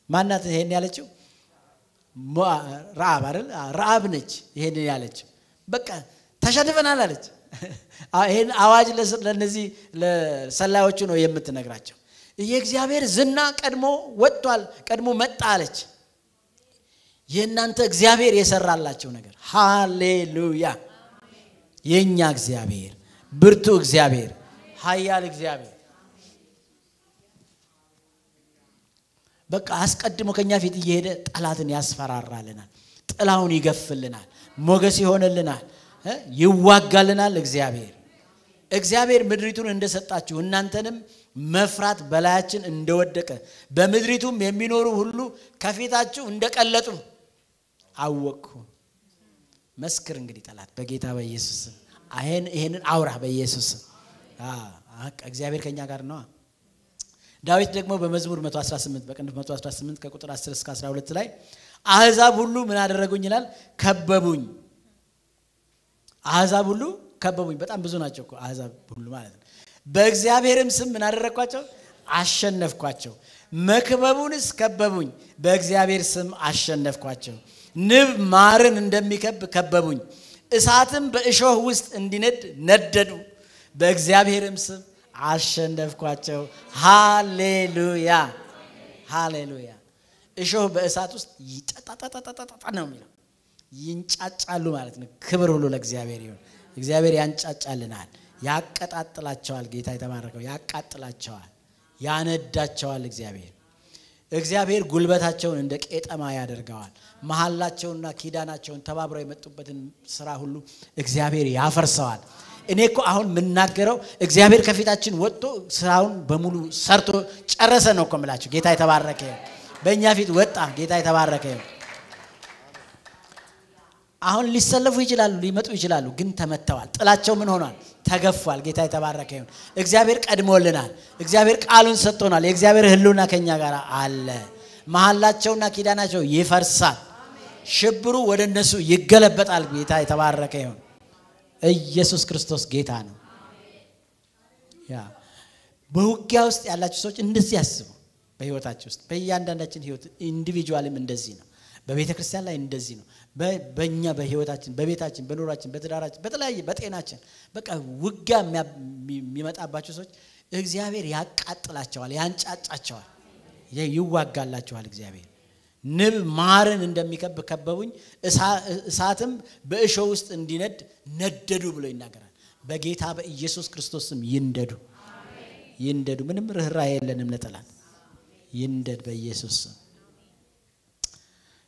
ማናት ይሄን ያለችው ረዓብ አይደል ረዓብ ነች ይሄን ያለችው በቃ ተሸንፈናል አለች ይሄን አዋጅ ለነዚህ ለሰላዮቹ ነው የምትነግራቸው የእግዚአብሔር ዝና ቀድሞ ወጥቷል ቀድሞ መጣ አለች የእናንተ እግዚአብሔር የሰራላችሁ ነገር ሃሌሉያ የኛ እግዚአብሔር ብርቱ እግዚአብሔር ኃያል እግዚአብሔር በቃ አስቀድሞ ከኛ ፊት እየሄደ ጠላትን ያስፈራራልናል ጥላውን ይገፍልናል ሞገስ ይሆነልናል ይዋጋልናል እግዚአብሔር ምድሪቱን እንደሰጣችሁ እናንተንም መፍራት በላያችን እንደወደቀ በምድሪቱም የሚኖሩ ሁሉ ከፊታችሁ እንደቀለጡ አወቅኩ መስክር እንግዲህ ጠላት በጌታ በኢየሱስ ይሄንን አውራ በኢየሱስ እግዚአብሔር ከኛ ጋር ነው ዳዊት ደግሞ በመዝሙር 118 በቅንፍ 118 ከቁጥር 10 እስከ 12 ላይ አህዛብ ሁሉ ምን አደረጉኝ ይላል ከበቡኝ አህዛብ ሁሉ ከበቡኝ በጣም ብዙ ናቸው እኮ አህዛብ ሁሉ ማለት ነው በእግዚአብሔርም ስም ምን አደረኳቸው አሸነፍኳቸው መክበቡንስ ከበቡኝ በእግዚአብሔር ስም አሸነፍኳቸው ንብ ማርን እንደሚከብ ከበቡኝ እሳትም በእሾህ ውስጥ እንዲነድ ነደዱ በእግዚአብሔርም ስም አሸነፍኳቸው ሃሌሉያ ሃሌሉያ እሾህ በእሳት ውስጥ ይጫጣጣጣጣጣ ነው የሚለው ይንጫጫሉ ማለት ነው ክብር ሁሉ ለእግዚአብሔር ይሁን እግዚአብሔር ያንጫጫልናል ያቀጣጥላቸዋል ጌታ የተባረከው ያቃጥላቸዋል ያነዳቸዋል እግዚአብሔር ጉልበታቸውን እንደ ቄጠማ ያደርጋዋል መሐላቸውንና ኪዳናቸውን ተባብረው የመጡበትን ስራ ሁሉ እግዚአብሔር ያፈርሰዋል እኔኮ አሁን ምናገረው እግዚአብሔር ከፊታችን ወጥቶ ስራውን በሙሉ ሰርቶ ጨረሰ ነው እኮ ማለት ጌታ የተባረከ በእኛ ፊት ወጣ ጌታ የተባረከ አሁን ሊሰለፉ ይችላሉ ሊመጡ ይችላሉ ግን ተመተዋል ጥላቸው ምን ሆኗል ተገፏል ጌታ የተባረከ ይሁን እግዚአብሔር ቀድሞልናል እግዚአብሔር ቃሉን ሰጥቶናል የእግዚአብሔር ህልውና ከኛ ጋር አለ መሐላቸውና ኪዳናቸው ይፈርሳል ሽብሩ ወደ እነሱ ይገለበጣል ጌታ የተባረከ ይሁን ኢየሱስ ክርስቶስ ጌታ ነው ያ በውጊያ ውስጥ ያላችሁ ሰዎች እንደዚህ ያስቡ በህይወታችሁ ውስጥ በእያንዳንዳችን ህይወት ኢንዲቪጁዋልም እንደዚህ ነው በቤተ ክርስቲያን ላይ እንደዚህ ነው በእኛ በህይወታችን በቤታችን በኑራችን በትዳራችን በተለያየ በጤናችን በቃ ውጊያ የሚመጣባቸው ሰዎች እግዚአብሔር ያቃጥላቸዋል ያንጫጫቸዋል ይዋጋላቸዋል እግዚአብሔር ንብ ማርን እንደሚከበቡኝ እሳትም በእሾህ ውስጥ እንዲነድ ነደዱ ብሎ ይናገራል በጌታ በኢየሱስ ክርስቶስም ይንደዱ ምንም ርህራሄ የለንም ለጠላት ይንደድ በኢየሱስ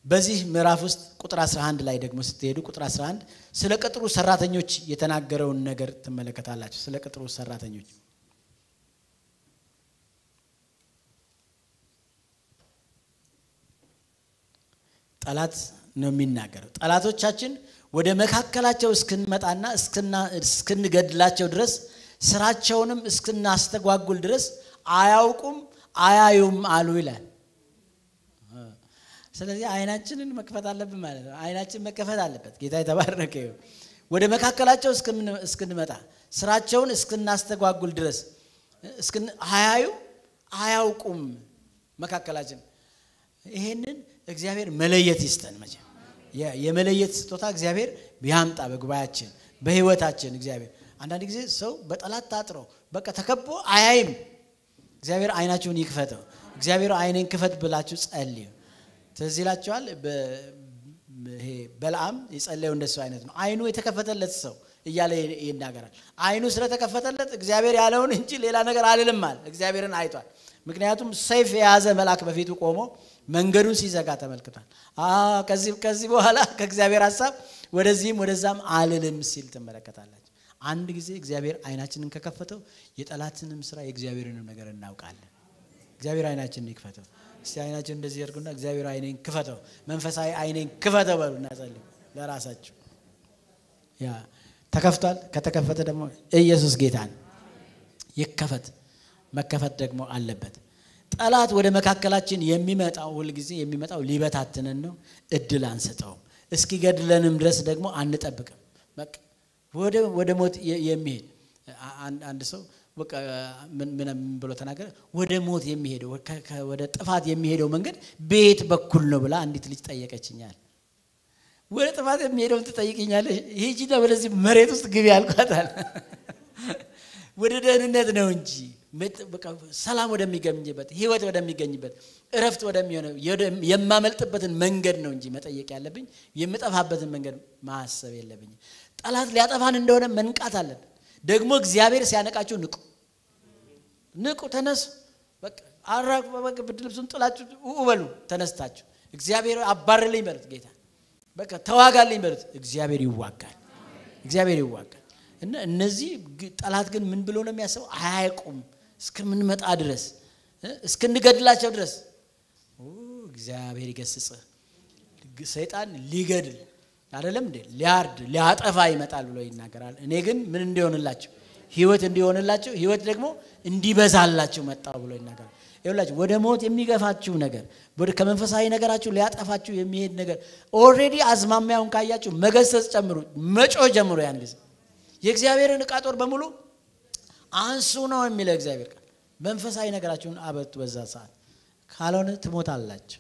በዚህ ምዕራፍ ውስጥ ቁጥር 11 ላይ ደግሞ ስትሄዱ ቁጥር 11 ስለ ቅጥሩ ሰራተኞች የተናገረውን ነገር ተመለከታላችሁ ስለ ቅጥሩ ሰራተኞች ጠላት ነው የሚናገረው ጠላቶቻችን ወደ መካከላቸው እስክንመጣና እስክንገድላቸው ድረስ ስራቸውንም እስክናስተጓጉል ድረስ አያውቁም አያዩም አሉ ይላል ስለዚህ አይናችንን መከፈት አለብን ማለት ነው አይናችን መከፈት አለበት ጌታ የተባረከ ይሁን ወደ መካከላቸው እስክንመጣ ስራቸውን እስክናስተጓጉል ድረስ አያውቁም መካከላችን ይሄንን እግዚአብሔር መለየት ይስጠን ማለት የመለየት ስጦታ እግዚአብሔር ቢያምጣ በጉባኤያችን በህይወታችን እግዚአብሔር አንዳንድ ጊዜ ሰው በጠላት ታጥሮ በቃ ተከቦ አያይም እግዚአብሔር አይናችሁን ይክፈተው እግዚአብሔር አይኔን ክፈት ብላችሁ ጸልዩ ተዚላችኋል በይሄ በልዓም ይጸልየው እንደሱ አይነት ነው አይኑ የተከፈተለት ሰው እያለ ይናገራል አይኑ ስለተከፈተለት እግዚአብሔር ያለውን እንጂ ሌላ ነገር አይደለም ማለት እግዚአብሔርን አይቷል ምክንያቱም ሰይፍ የያዘ መልአክ በፊቱ ቆሞ መንገዱን ሲዘጋ ተመልክቷል ከዚህ በኋላ ከእግዚአብሔር ሐሳብ ወደዚህም ወደዛም አልልም ሲል ተመለከታላችሁ አንድ ጊዜ እግዚአብሔር አይናችንን ከከፈተው የጠላትንም ስራ የእግዚአብሔርንም ነገር እናውቃለን እግዚአብሔር አይናችንን ይክፈተው እስቲ አይናችንን እንደዚህ ያርጉና እግዚአብሔር አይኔን ክፈተው መንፈሳዊ አይኔን ክፈተው በሉና ጸልዩ ለራሳችሁ ያ ተከፍቷል ከተከፈተ ደግሞ ኢየሱስ ጌታን ይከፈት መከፈት ደግሞ አለበት ጠላት ወደ መካከላችን የሚመጣው ሁሉ ጊዜ የሚመጣው ሊበታተነን ነው እድል አንሰጠው እስኪ ገድለንም ድረስ ደግሞ አንጠብቅም በቃ ወደ ሞት የሚሄድ አንድ ሰው በቃ ምን ብሎ ተናገረ ወደ ሞት የሚሄደው ወደ ጥፋት የሚሄደው መንገድ ቤት በኩል ነው ብላ አንዲት ልጅ ጠየቀችኛል ወደ ጥፋት የሚሄደው ትጠይቅኛለሽ ሂጂና ወደዚህ መሬት ውስጥ ግቢ አልኳታል ወደ ደህንነት ነው እንጂ በቃ ሰላም ወደሚገኝበት ህይወት ወደሚገኝበት እረፍት ወደሚሆነው የማመልጥበትን መንገድ ነው እንጂ መጠየቅ ያለብኝ የምጠፋበትን መንገድ ማሰብ የለብኝ ጠላት ሊያጠፋን እንደሆነ መንቃት አለብን ደግሞ እግዚአብሔር ሲያነቃችሁ ንቁ ተነሱ በቃ አራቅ በቃ ብድልብሱን ጥላችሁ በሉ ተነስታችሁ እግዚአብሔር አባርልኝ በሉት ጌታ በቃ ተዋጋልኝ በሉት እግዚአብሔር ይዋጋል እና እነዚህ ጠላት ግን ምን ብሎ ነው የሚያስበው አያውቁም እስከምንመጣ ድረስ እስከንገድላቸው ድረስ እግዚአብሔር ይገስጽ ሰይጣን ሊገድል አይደለም እንዴ ሊያርድ ሊያጠፋ ይመጣል ብሎ ይናገራል እኔ ግን ምን እንዲሆንላችሁ ህይወት እንዲሆንላችሁ ህይወት ደግሞ እንዲበዛላችሁ መጣው ብሎ ይናገራል ይኸውላችሁ ወደ ሞት የሚገፋችሁ ነገር ወደ ከመንፈሳዊ ነገራችሁ ሊያጠፋችሁ የሚሄድ ነገር ኦሬዲ አዝማሚያውን ካያችሁ መገሰጽ ጨምሩ መጮ ጀምሩ ያን ጊዜ የእግዚአብሔርን ዕቃ ጦር በሙሉ አንሱ ነው የሚለው እግዚአብሔር ቃል መንፈሳዊ ነገራችሁን አበርቱ በዛ ሰዓት ካልሆነ ትሞታላችሁ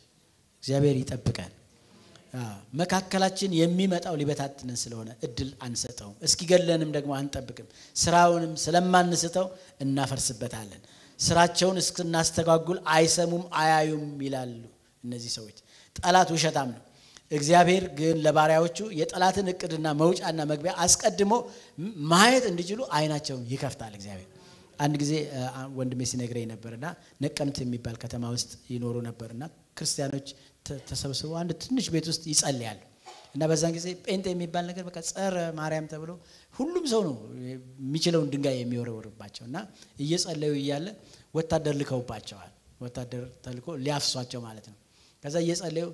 እግዚአብሔር ይጠብቃል መካከላችን የሚመጣው ሊበታትነን ስለሆነ እድል አንሰጠው እስኪገለንም ደግሞ አንጠብቅም ስራውንም ስለማንስተው እናፈርስበታለን ስራቸውን እስክናስተጓጉል አይሰሙም አያዩም ይላሉ እነዚህ ሰዎች ጠላት ውሸታም ነው እግዚአብሔር ግን ለባሪያዎቹ የጠላትን እቅድና መውጫና መግቢያ አስቀድሞ ማየት እንዲችሉ አይናቸውን ይከፍታል እግዚአብሔር አንድ ጊዜ ወንድሜ ሲነግረኝ ነበርና ነቀምት የሚባል ከተማ ውስጥ ይኖሩ ነበርና ክርስቲያኖች ተሰብስበው አንድ ትንሽ ቤት ውስጥ ይጸልያሉ እና በዛን ጊዜ ጴንጤ የሚባል ነገር በቃ ጸረ ማርያም ተብሎ ሁሉም ሰው ነው የሚችለውን ድንጋይ የሚወረወርባቸውና እየጸለዩ ይያለ ወታደር ልከውባቸዋል ወታደር ተልኮ ሊያፍሷቸው ማለት ነው ከዛ እየጸለዩ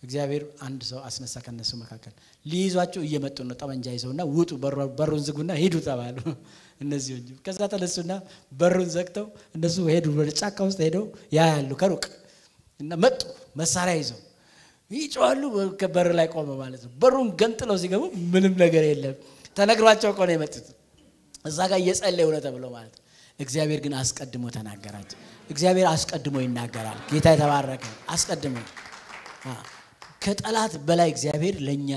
እግዚአብሔር አንድ ሰው አስነሳ ከነሱ መካከል ሊይዟቸው እየመጡ ነው ጠመንጃ ይዘውና ውጡ በሩን ዝጉና ሄዱ ተባሉ እነዚህ ወንጅ ከዛ ተነሱና በሩን ዘግተው እነሱ ሄዱ ወደ ጫካ ውስጥ ሄደው ያያሉ ከሩቅ እና መጡ መሳሪያ ይዘው ይጮሃሉ ከበር ላይ ቆመ ማለት ነው በሩን ገንጥለው ሲገቡ ምንም ነገር የለም ተነግሯቸው ቆነ የመጡት እዛ ጋር እየጸለዩ ነው ተብለው ማለት ነው እግዚአብሔር ግን አስቀድሞ ተናገራቸው እግዚአብሔር አስቀድሞ ይናገራል ጌታ የተባረከ አስቀድሞ ከጠላት በላይ እግዚአብሔር ለኛ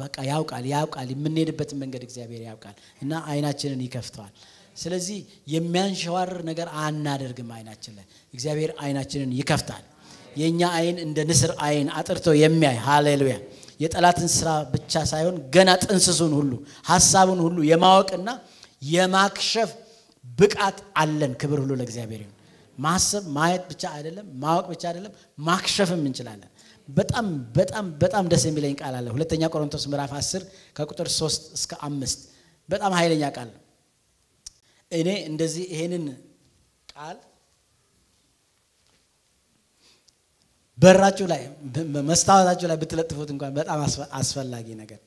በቃ ያውቃል የምንሄድበት መንገድ እግዚአብሔር ያውቃል እና አይናችንን ይከፍተዋል ስለዚህ የሚያንሸዋር ነገር አናደርግም አይናችን ላይ እግዚአብሔር አይናችንን ይከፍታል የኛ አይን እንደ ንስር አይን አጥርቶ የሚያይ ሃሌሉያ የጠላትን ስራ ብቻ ሳይሆን ገና ጥንስሱን ሁሉ ሐሳቡን ሁሉ የማወቅና የማክሸፍ ብቃት አለን ክብር ሁሉ ለእግዚአብሔር ይሁን ማሰብ ማየት ብቻ አይደለም ማወቅ ብቻ አይደለም ማክሸፍም እንችላለን በጣም ደስ የሚለኝ ቃል አለ ሁለተኛ ቆሮንቶስ ምዕራፍ 10 ከቁጥር 3 እስከ 5 በጣም ኃይለኛ ቃል እኔ እንደዚህ ይሄንን ቃል በራችሁ ላይ መስታወታችሁ ላይ ብትለጥፉት እንኳን በጣም አስፈላጊ ነገር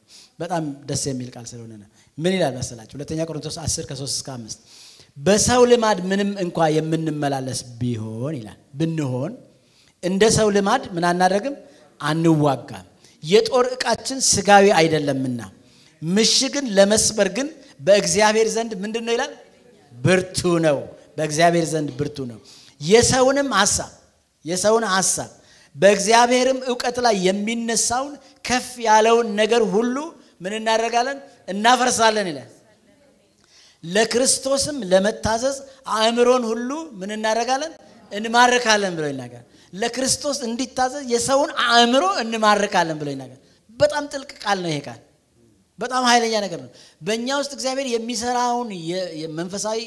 በጣም ደስ የሚል ቃል ስለሆነ ነው ምን ይላል መሰላችሁ ሁለተኛ ቆሮንቶስ 10 ከ3 እስከ 5 በሰው ልማድ ምንም እንኳን የምንመላለስ ቢሆን ይላል ብንሆን እንደ ሰው ልማድ ምን አናደርግም አንዋጋም የጦር ዕቃችን ስጋዊ አይደለምና ምሽግን ለመስበር ግን በእግዚአብሔር ዘንድ ምንድነው ይላል ብርቱ ነው በእግዚአብሔር ዘንድ ብርቱ ነው የሰውንም ሐሳብ በእግዚአብሔርም ዕውቀት ላይ የሚነሳውን ከፍ ያለውን ነገር ሁሉ ምን እናደርጋለን እናፈርሳለን ይላል ለክርስቶስም ለመታዘዝ አእምሮን ሁሉ ምን እናደርጋለን እንማርካለን ብሎ ይናገራል ለክርስቶስ እንዲታዘዝ የሰውን አእምሮ እንማርካለን ብሎ ይናገራል በጣም ጥልቅ ቃል ነው ይሄ ቃል በጣም ኃይለኛ ነገር ነው በእኛ ውስጥ እግዚአብሔር የሚሰራውን የመንፈሳዊ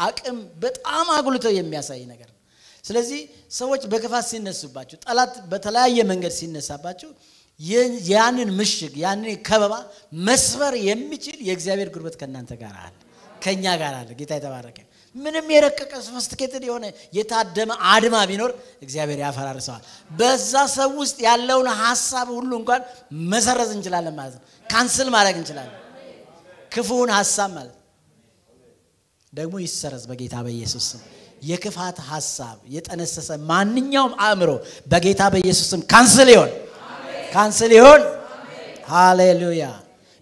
አቅም በጣም አጉልቶ የሚያሳይ ነገር ነው ስለዚህ ሰዎች በክፋት ሲነሱባችሁ ጠላት በተለያየ መንገድ ሲነሳባችሁ ያንን ምሽግ ያንን ከበባ መስበር የሚችል የእግዚአብሔር ጉልበት ከናንተ ጋር አለ ከኛ ጋር አለ ጌታ የተባረከ ምንም የረቀቀ ሶፊስቲኬትድ የሆነ የታደመ አድማ ቢኖር እግዚአብሔር ያፈራርሰዋል በዛ ሰው ውስጥ ያለውን ሐሳብ ሁሉ እንኳን መሰረዝ እንችላለን ማለት ነው ካንስል ማድረግ እንችላለን ክፉውን ሐሳብ ማለት ደግሞ ይሰረዝ በጌታ በኢየሱስ ስም የክፋት ሐሳብ የጠነሰሰ ማንኛውም አእምሮ በጌታ በኢየሱስ ስም ካንስል ይሁን ሃሌሉያ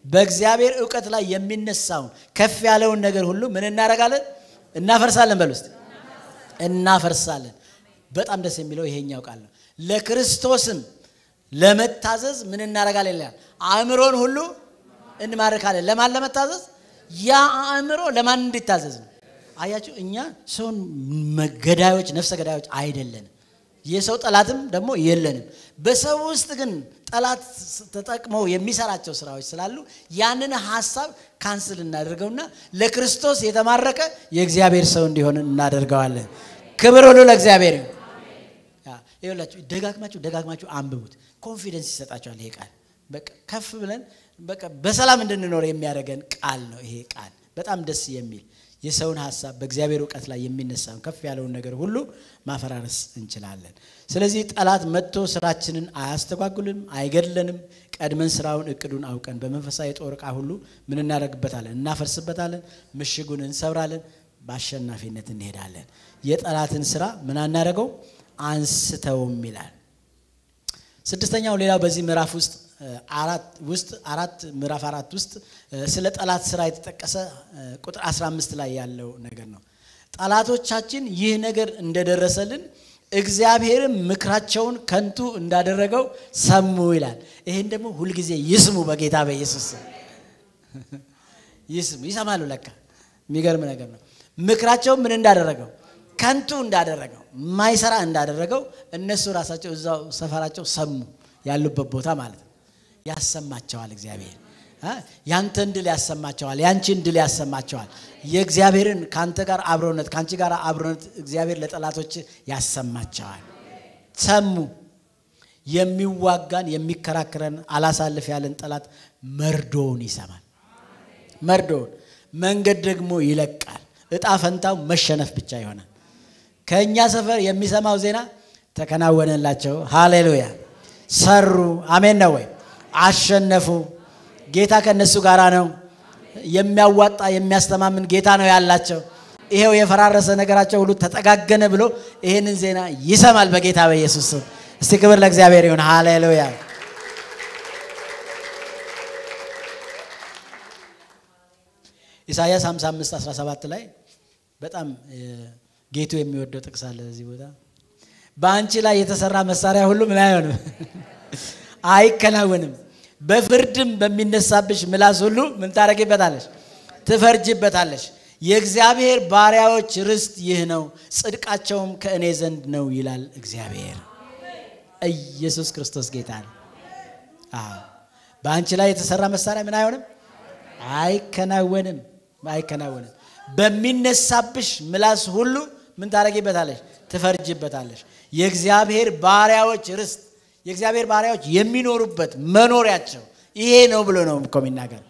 በእግዚአብሔር ዕውቀት ላይ የሚነሳውን ከፍ ያለውን ነገር ሁሉ ምን እናደርጋለን እናፈርሳለን በሉስ እናፈርሳለን በጣም ደስ የሚለው ይሄኛው ቃል ነው ለክርስቶስም ለመታዘዝ ምን እናደርጋለን ይላል አእምሮን ሁሉ እንማርካለን ለማን ለመታዘዝ ያ አእምሮ ለማን እንዲታዘዝ ነው አያችሁ እኛ ሰውን መገዳዮች ነፍሰ ገዳዮች አይደለንም የሰው ጠላትም ደግሞ የለንም በሰው ውስጥ ግን ጠላት ተጠቅመው የሚሰራቸው ስራዎች ስላሉ ያንን ሐሳብ ካንስል እናደርገውና ለክርስቶስ የተማረከ የእግዚአብሔር ሰው እንዲሆን እናደርጋለን ክብር ሁሉ ለእግዚአብሔር ይሁን ይኸውላችሁ ደጋግማችሁ አንብቡት ኮንፊደንስ ይሰጣችኋል ይሄ ቃል በቃ ከፍ ብለን በቃ በሰላም እንድንኖር የሚያደርገን ቃል ነው ይሄ ቃል በጣም ደስ የሚል የሰውን ሐሳብ በእግዚአብሔር ዕውቀት ላይ የሚነሳው ከፍ ያለውን ነገር ሁሉ ማፈራረስ እንችላለን ስለዚህ ጠላት መጥቶ ስራችንን አያስተጓጉልም አይገድለንም ቀድመን ስራውን እቅዱን አውቀን በመንፈሳዊ ጦር ዕቃ ሁሉ ምን እናደርግበታለን እናፈርስበታለን ምሽጉን እንሰብራለን በአሸናፊነት እንሄዳለን የጠላትን ስራ ምን አናደርገው አንስተውም ይላል ስድስተኛው ሌላው በዚህ ምዕራፍ ውስጥ ምዕራፍ 4 ውስጥ ስለ ጠላት ስራ የተጠቀሰ ቁጥር 15 ላይ ያለው ነገር ነው ጠላቶቻችን ይህ ነገር እንደደረሰልን እግዚአብሔርም ምክራቸውን ከንቱ እንዳደረገው ሰሙ ይላል። ይሄን ደግሞ ሁሉ ጊዜ ይስሙ በጌታ በኢየሱስ ይሰማሉ። ለካ የሚገርም ነገር ነው። ምክራቸው ምን እንዳደረገው ከንቱ እንዳደረገው ማይሰራ እንዳደረገው እነሱ ራሳቸው እዛው ሰፈራቸው ሰሙ ያሉበት ቦታ ማለት ነው። ያሰማቸዋል እግዚአብሔር ያንተን ድል ያሰማቸዋል ያንቺን ድል ያሰማቸዋል። የእግዚአብሔርን ካንተ ጋር አብሮነት ካንቺ ጋር አብሮነት እግዚአብሔር ለጠላቶች ያሰማቸዋል። ሰሙ የሚዋጋን የሚከራከረን አላሳልፍ ያለን ጠላት መርዶውን ይሰማል። መርዶውን መንገድ ደግሞ ይለቃል። እጣ ፈንታው መሸነፍ ብቻ ይሆናል። ከኛ ሰፈር የሚሰማው ዜና ተከናወነላቸው። ሃሌሉያ ሰሩ። አሜን ነው ወይ? አሸነፉ። ጌታ ከነሱ ጋራ ነው። የሚያዋጣ የሚያስተማምን ጌታ ነው ያላቸው። ይሄው የፈራረሰ ነገራቸው ሁሉ ተጠጋገነ ብሎ ይሄንን ዜና ይሰማል በጌታ በኢየሱስ ስም። እስቲ ክብር ለእግዚአብሔር ይሁን። ሃሌሉያ ኢሳይያስ 55:17 ላይ በጣም ጌቱ የሚወደው ጥቅስ አለ እዚህ ቦታ። በአንቺ ላይ የተሰራ መሳሪያ ሁሉ ምን አይሆንም አይከናወንም። በፍርድም በሚነሳብሽ ምላስ ሁሉ ምን ታረጊበታለሽ ትፈርጂበታለሽ። የእግዚአብሔር ባሪያዎች ርስት ይህ ነው ጽድቃቸውም ከእኔ ዘንድ ነው ይላል እግዚአብሔር። ኢየሱስ ክርስቶስ ጌታ ነው። በአንቺ ላይ የተሰራ መሳሪያ ምን አይሆንም አይከናወንም አይከናወንም። በሚነሳብሽ ምላስ ሁሉ ምን ታረጊበታለሽ ትፈርጂበታለሽ። የእግዚአብሔር ባሪያዎች ርስት የእግዚአብሔር ባሪያዎች የሚኖሩበት መኖሪያቸው ይሄ ነው ብሎ ነው የሚናገር።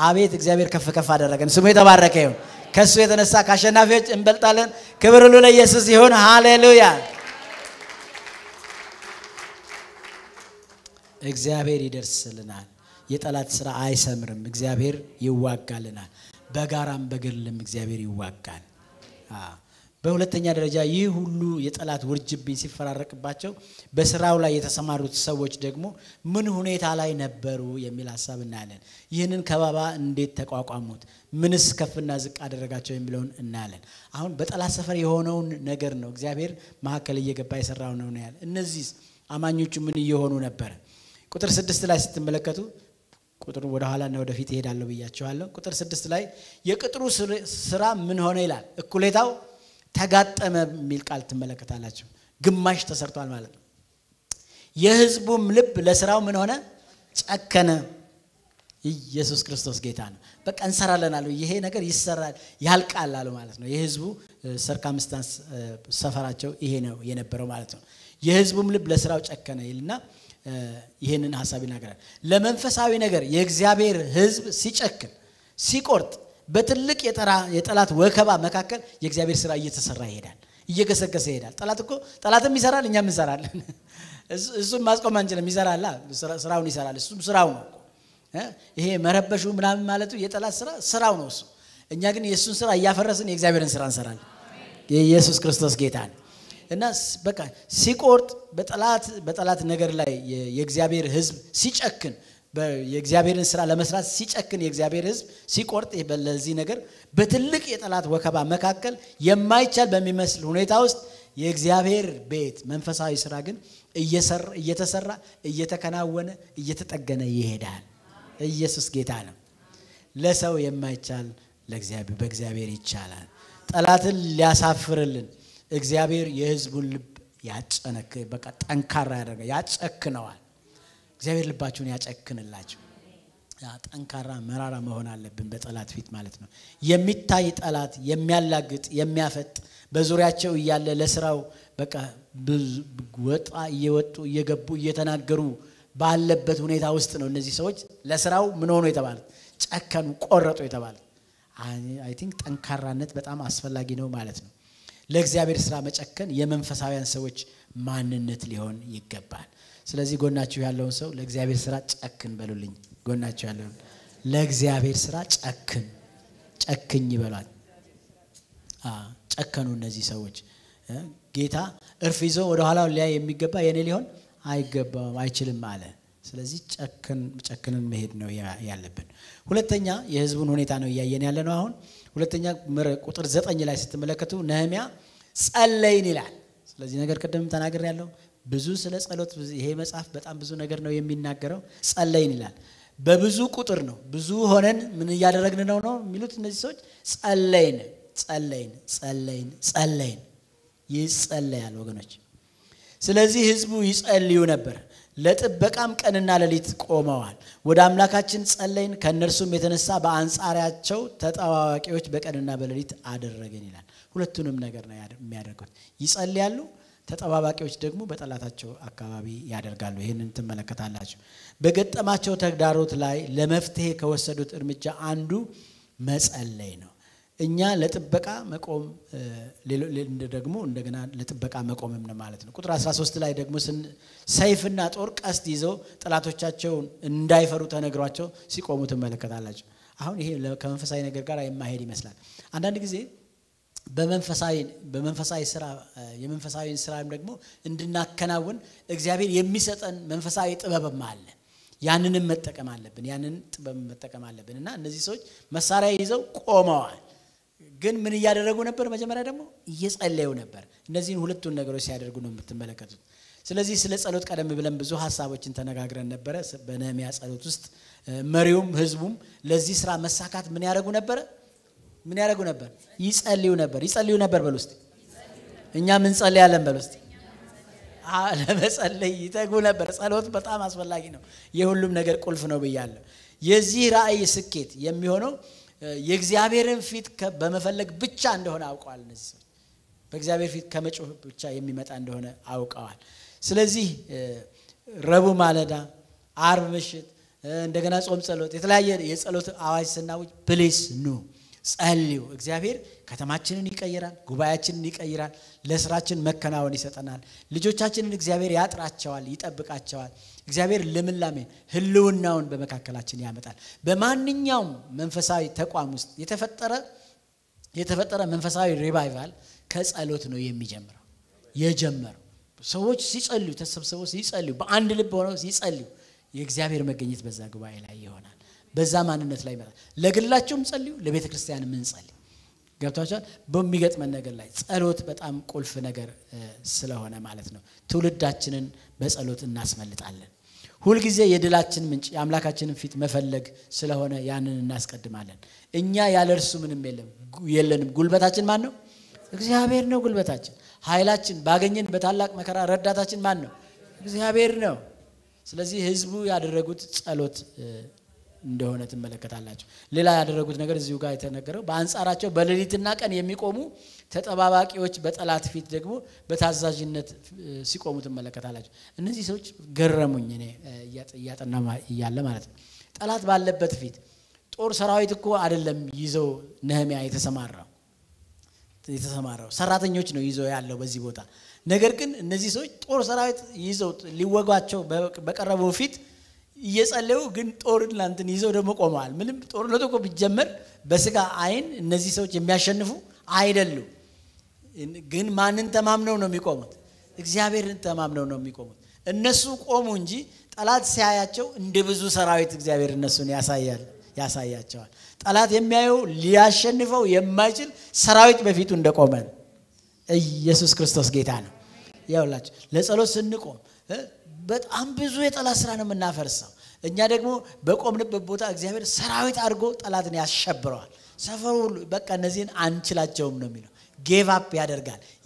አቤት እግዚአብሔር ከፍ ከፍ አደረገን ስሙ የተባረከ ይሁን። ከሱ የተነሳ ካሸናፊዎች እንበልጣለን። ክብር ሁሉ ለኢየሱስ ይሁን። ሃሌሉያ እግዚአብሔር ይደርስልናል። የጠላት ስራ አይሰምርም። እግዚአብሔር ይዋጋልናል። በጋራም በግልም እግዚአብሔር ይዋጋል። በሁለተኛ ደረጃ ይህ ሁሉ የጠላት ውርጅብኝ ሲፈራረቅባቸው በስራው ላይ የተሰማሩት ሰዎች ደግሞ ምን ሁኔታ ላይ ነበሩ የሚል ሐሳብ እናያለን። ይህንን ከባባ እንዴት ተቋቋሙት ምንስ ከፍና ዝቅ አደረጋቸው የሚለውን እናያለን። አሁን በጠላት ሰፈር የሆነውን ነገር ነው እግዚአብሔር መሐከል እየገባ የሰራው ነው ያለ። እነዚህ አማኞቹ ምን እየሆኑ ነበር? ቁጥር 6 ላይ ስትመለከቱ ቁጥሩ ወደ ኋላና ወደ ፊት ይሄዳል ብያችኋለሁ። ቁጥር 6 ላይ የቅጥሩ ስራ ምን ሆነ ይላል። እኩሌታው ተጋጠመ የሚል ቃል ትመለከታላችሁ። ግማሽ ተሰርቷል ማለት ነው። የሕዝቡም ልብ ለስራው ምን ሆነ ጨከነ። ኢየሱስ ክርስቶስ ጌታ ነው። በቃ እንሰራለን አሉ። ይሄ ነገር ይሰራል ያልቃል አሉ ማለት ነው። የሕዝቡ ሰርከምስታንስ ሰፈራቸው ይሄ ነው የነበረው ማለት ነው። የሕዝቡም ልብ ለስራው ጨከነ ይልና ይሄንን ሐሳብ ይናገራል። ለመንፈሳዊ ነገር የእግዚአብሔር ሕዝብ ሲጨክን ሲቆርጥ በትልቅ የጠላት ወከባ መካከል የእግዚአብሔር ስራ እየተሰራ ይሄዳል እየገሰገሰ ይሄዳል። ጠላትም ይሰራል እኛም እንሰራለን። እሱም ማስቆም አንችልም ይሰራል ስራውን ይሰራል እሱም ስራው ነው። ይሄ መረበሹ ምናምን ማለቱ የጠላት ስራው ነው እሱ። እኛ ግን የሱን ስራ ያፈረስን የእግዚአብሔርን ስራ እንሰራለን። የኢየሱስ ክርስቶስ ጌታ ነው። እና በቃ ሲቆርጥ በጠላት ነገር ላይ የእግዚአብሔር ሕዝብ ሲጨክን የእግዚአብሔርን ስራ ለመስራት ሲጨክን የእግዚአብሔር ሕዝብ ሲቆርጥ በለዚህ ነገር በትልቅ የጠላት ወከባ መካከል የማይቻል በሚመስል ሁኔታ ውስጥ የእግዚአብሔር ቤት መንፈሳዊ ስራ ግን እየተሰራ እየተከናወነ እየተጠገነ ይሄዳል። ኢየሱስ ጌታ ነው። ለሰው የማይቻል በእግዚአብሔር ይቻላል። ጠላትን ሊያሳፍርልን እግዚአብሔር የሕዝቡን ልብ ያጨነክ በቃ ጠንካራ ያደርጋ ያጨክነዋል። እግዚአብሔር ልባችሁን ያጨክንላችሁ። ጠንካራ መራራ መሆን አለብን በጠላት ፊት ማለት ነው። የሚታይ ጠላት የሚያላግጥ የሚያፈጥ በዙሪያቸው እያለ ለስራው በቃ ወጣ እየወጡ እየገቡ እየተናገሩ ባለበት ሁኔታ ውስጥ ነው እነዚህ ሰዎች ለስራው ምን ሆኖ የተባለ ጨከኑ ቆረጡ የተባለ። አይ ቲንክ ጠንካራነት በጣም አስፈላጊ ነው ማለት ነው። ለእግዚአብሔር ስራ መጨከን የመንፈሳውያን ሰዎች ማንነት ሊሆን ይገባል። ስለዚህ ጎናችሁ ያለውን ሰው ለእግዚአብሔር ስራ ጨክን በሉልኝ። ጎናችሁ ያለውን ለእግዚአብሔር ስራ ጨክኝ ይበላል። ጨከኑ እነዚህ ሰዎች። ጌታ እርፍ ይዞ ወደ ኋላው ላይ የሚገባ የኔ ሊሆን አይገባም አይችልም አለ። ስለዚህ ጨክነን መሄድ ነው ያለብን። ሁለተኛ የሕዝቡን ሁኔታ ነው ያየን ያለነው። አሁን ሁለተኛ ቁጥር 9 ላይ ስትመለከቱ ነህምያ ጸለይን ይላል። ስለዚህ ነገር ቀደም ተናገር ያለው ብዙ ስለ ጸሎት ይሄ መጽሐፍ በጣም ብዙ ነገር ነው የሚናገረው ጸለይን ይላል በብዙ ቁጥር ነው ብዙ ሆነን ምን ያደረግን ነው የሚሉት እነዚህ ሰዎች ጸለይን ይጸለያል ወገኖች ስለዚህ ህዝቡ ይጸልዩ ነበር ለጥበቃም ቀንና ሌሊት ቆመዋል ወደ አምላካችን ጸለይን ከነርሱም የተነሳ በአንጻራቸው ተጣዋዋቂዎች በቀንና በሌሊት አደረገን ይላል ሁለቱንም ነገር ነው የሚያደርጉት ይጸልያሉ ተጣዋዋቂዎች ደግሞ በጠላታቸው አካባቢ ያደርጋሉ ይሄንን ተመለከታላችሁ በገጠማቸው ተግዳሮት ላይ ለመፍትሄ ከወሰዱት እርምጃ አንዱ መጸለይ ነው እኛ ለጥበቃ መቆም ደግሞ እንደገና ለጥበቃ መቆምም ነው ማለት ነው ቁጥር 13 ላይ ደግሞ ሰይፍና ጦር ቀስት ይዘው ጠላቶቻቸውን እንዳይፈሩ ተነግሯቸው ሲቆሙ ተመለከታላችሁ አሁን ይሄ ከመንፈሳዊ ነገር ጋር የማይሄድ ይመስላል አንዳንድ ጊዜ በመንፈሳዊ ስራ የመንፈሳዊ ስራም ደግሞ እንድናከናውን እግዚአብሔር የሚሰጠን መንፈሳዊ ጥበብም አለ ያንንም መጠቀም አለብን እና እነዚህ ሰዎች መሳሪያ ይዘው ቆመዋል ግን ምን ያደረጉ ነበር መጀመሪያ ደግሞ እየጸለዩ ነበር እነዚህን ሁለቱን ነገሮች ሲያደርጉ ነው የምትመለከቱት ስለዚህ ስለ ጸሎት ቀደም ብለን ብዙ ሐሳቦችን ተነጋግረን ነበር በነህምያ ጸሎት ውስጥ መሪውም ህዝቡም ለዚህ ስራ መሳካት ምን ያደርጉ ነበር ይጸልዩ ነበር በሉስቲ እኛ ምን ጸልያለን በሉስቲ ለመጸለይ ይተጉ ነበር ጸሎት በጣም አስፈላጊ ነው የሁሉም ነገር ቁልፍ ነው በያለው የዚህ ራእይ ስኬት የሚሆነው የእግዚአብሔርን ፊት በመፈለግ ብቻ እንደሆነ አውቀዋል እነዚህ ሰዎች በእግዚአብሔር ፊት ከመጮህ ብቻ የሚመጣ እንደሆነ አውቀዋል ስለዚህ ረቡዕ ማለዳ ዓርብ ምሽት እንደገና ጾም ጸሎት የተለያየ የጸሎት አዋጅ ስናውጅ ፕሊስ ኑ ጸልዩ እግዚአብሔር ከተማችንን ይቀይራል ጉባኤያችንን ይቀይራል ለስራችን መከናወን ይሰጠናል ልጆቻችንን እግዚአብሔር ያጥራቸዋል ይጠብቃቸዋል እግዚአብሔር ለምንላሜ ህልውናውን በመካከላችን ያመጣል በማንኛውም መንፈሳዊ ተቋም ውስጥ የተፈጠረ መንፈሳዊ ሪቫይቫል ከጸሎት ነው የጀመረው ሰዎች ሲጸልዩ ተሰብስበው ሲጸልዩ በአንድ ልብ ሆነው ሲጸልዩ የእግዚአብሔር መገኘት በዛ ጉባኤ ላይ ይሆናል በዛ ማንነት ላይ ይመጣል ለግላችሁም ጸልዩ ለቤተክርስቲያንም እንጸልይ ገብታችኋል በሚገጥመን ነገር ላይ ጸሎት በጣም ቁልፍ ነገር ስለሆነ ማለት ነው ትውልዳችንን በጸሎት እናስመልጣለን ሁሉ ጊዜ የድላችን ምንጭ የአምላካችንን ፊት መፈለግ ስለሆነ ያንን እናስቀድማለን እኛ ያለ እርሱ ምንም የለንም ጉልበታችን ማን ነው እግዚአብሔር ነው ጉልበታችን ኃይላችን ባገኘን በታላቅ መከራ ረዳታችን ማን ነው እግዚአብሔር ነው ስለዚህ ህዝቡ ያደረጉት ጸሎት እንደሆነ ተመለከታላችሁ ሌላ ያደረጉት ነገር እዚሁ ጋር የተነገረው በአንጻራቸው በሌሊትና ቀን የሚቆሙ ተጠባባቂዎች በጠላት ፊት ደግሞ በታዛዥነት ሲቆሙ ተመለከታላችሁ እነዚህ ሰዎች ገረሙኝ እኔ ያጠና ያለ ማለት ነው ጠላት ባለበት ፊት ጦር ሰራዊት እኮ አይደለም ይዘው ነህምያ የተሰማራው ሰራተኞች ነው ይዘው ያለው በዚህ ቦታ ነገር ግን እነዚህ ሰዎች ጦር ሰራዊት ይዘው ሊወጓቸው በቀረበው ፊት እየጸለዩ ግን ጦርን ላንተን ይዘው ደግሞ ቆመዋል ምንም ጦርነቱ እኮ ቢጀመር በስጋ አይን እነዚህ ሰዎች የሚያሸንፉ አይደሉም ግን ማንን ተማምነው ነው የሚቆሙት እግዚአብሔርን ተማምነው ነው የሚቆሙት እነሱ ቆሙ እንጂ ጠላት ሲያያቸው እንደ ብዙ ሰራዊት እግዚአብሔር እነሱን ያሳያቸዋል ጠላት የሚያየው ሊያሸንፈው የማይችል ሰራዊት በፊቱ እንደቆመ ኢየሱስ ክርስቶስ ጌታ ነው ያውላችሁ ለጸሎት ስንቆም በጣም ብዙ የጠላት ስራ ነው የምናፈርሰው እኛ ደግሞ በቆምንበት ቦታ እግዚአብሔር ሰራዊት አድርጎ ጠላትን ያሸብረዋል ሰፈሩ በቃ እነዚህን አንችላቸውም ነው የሚለው ጊቭ አፕ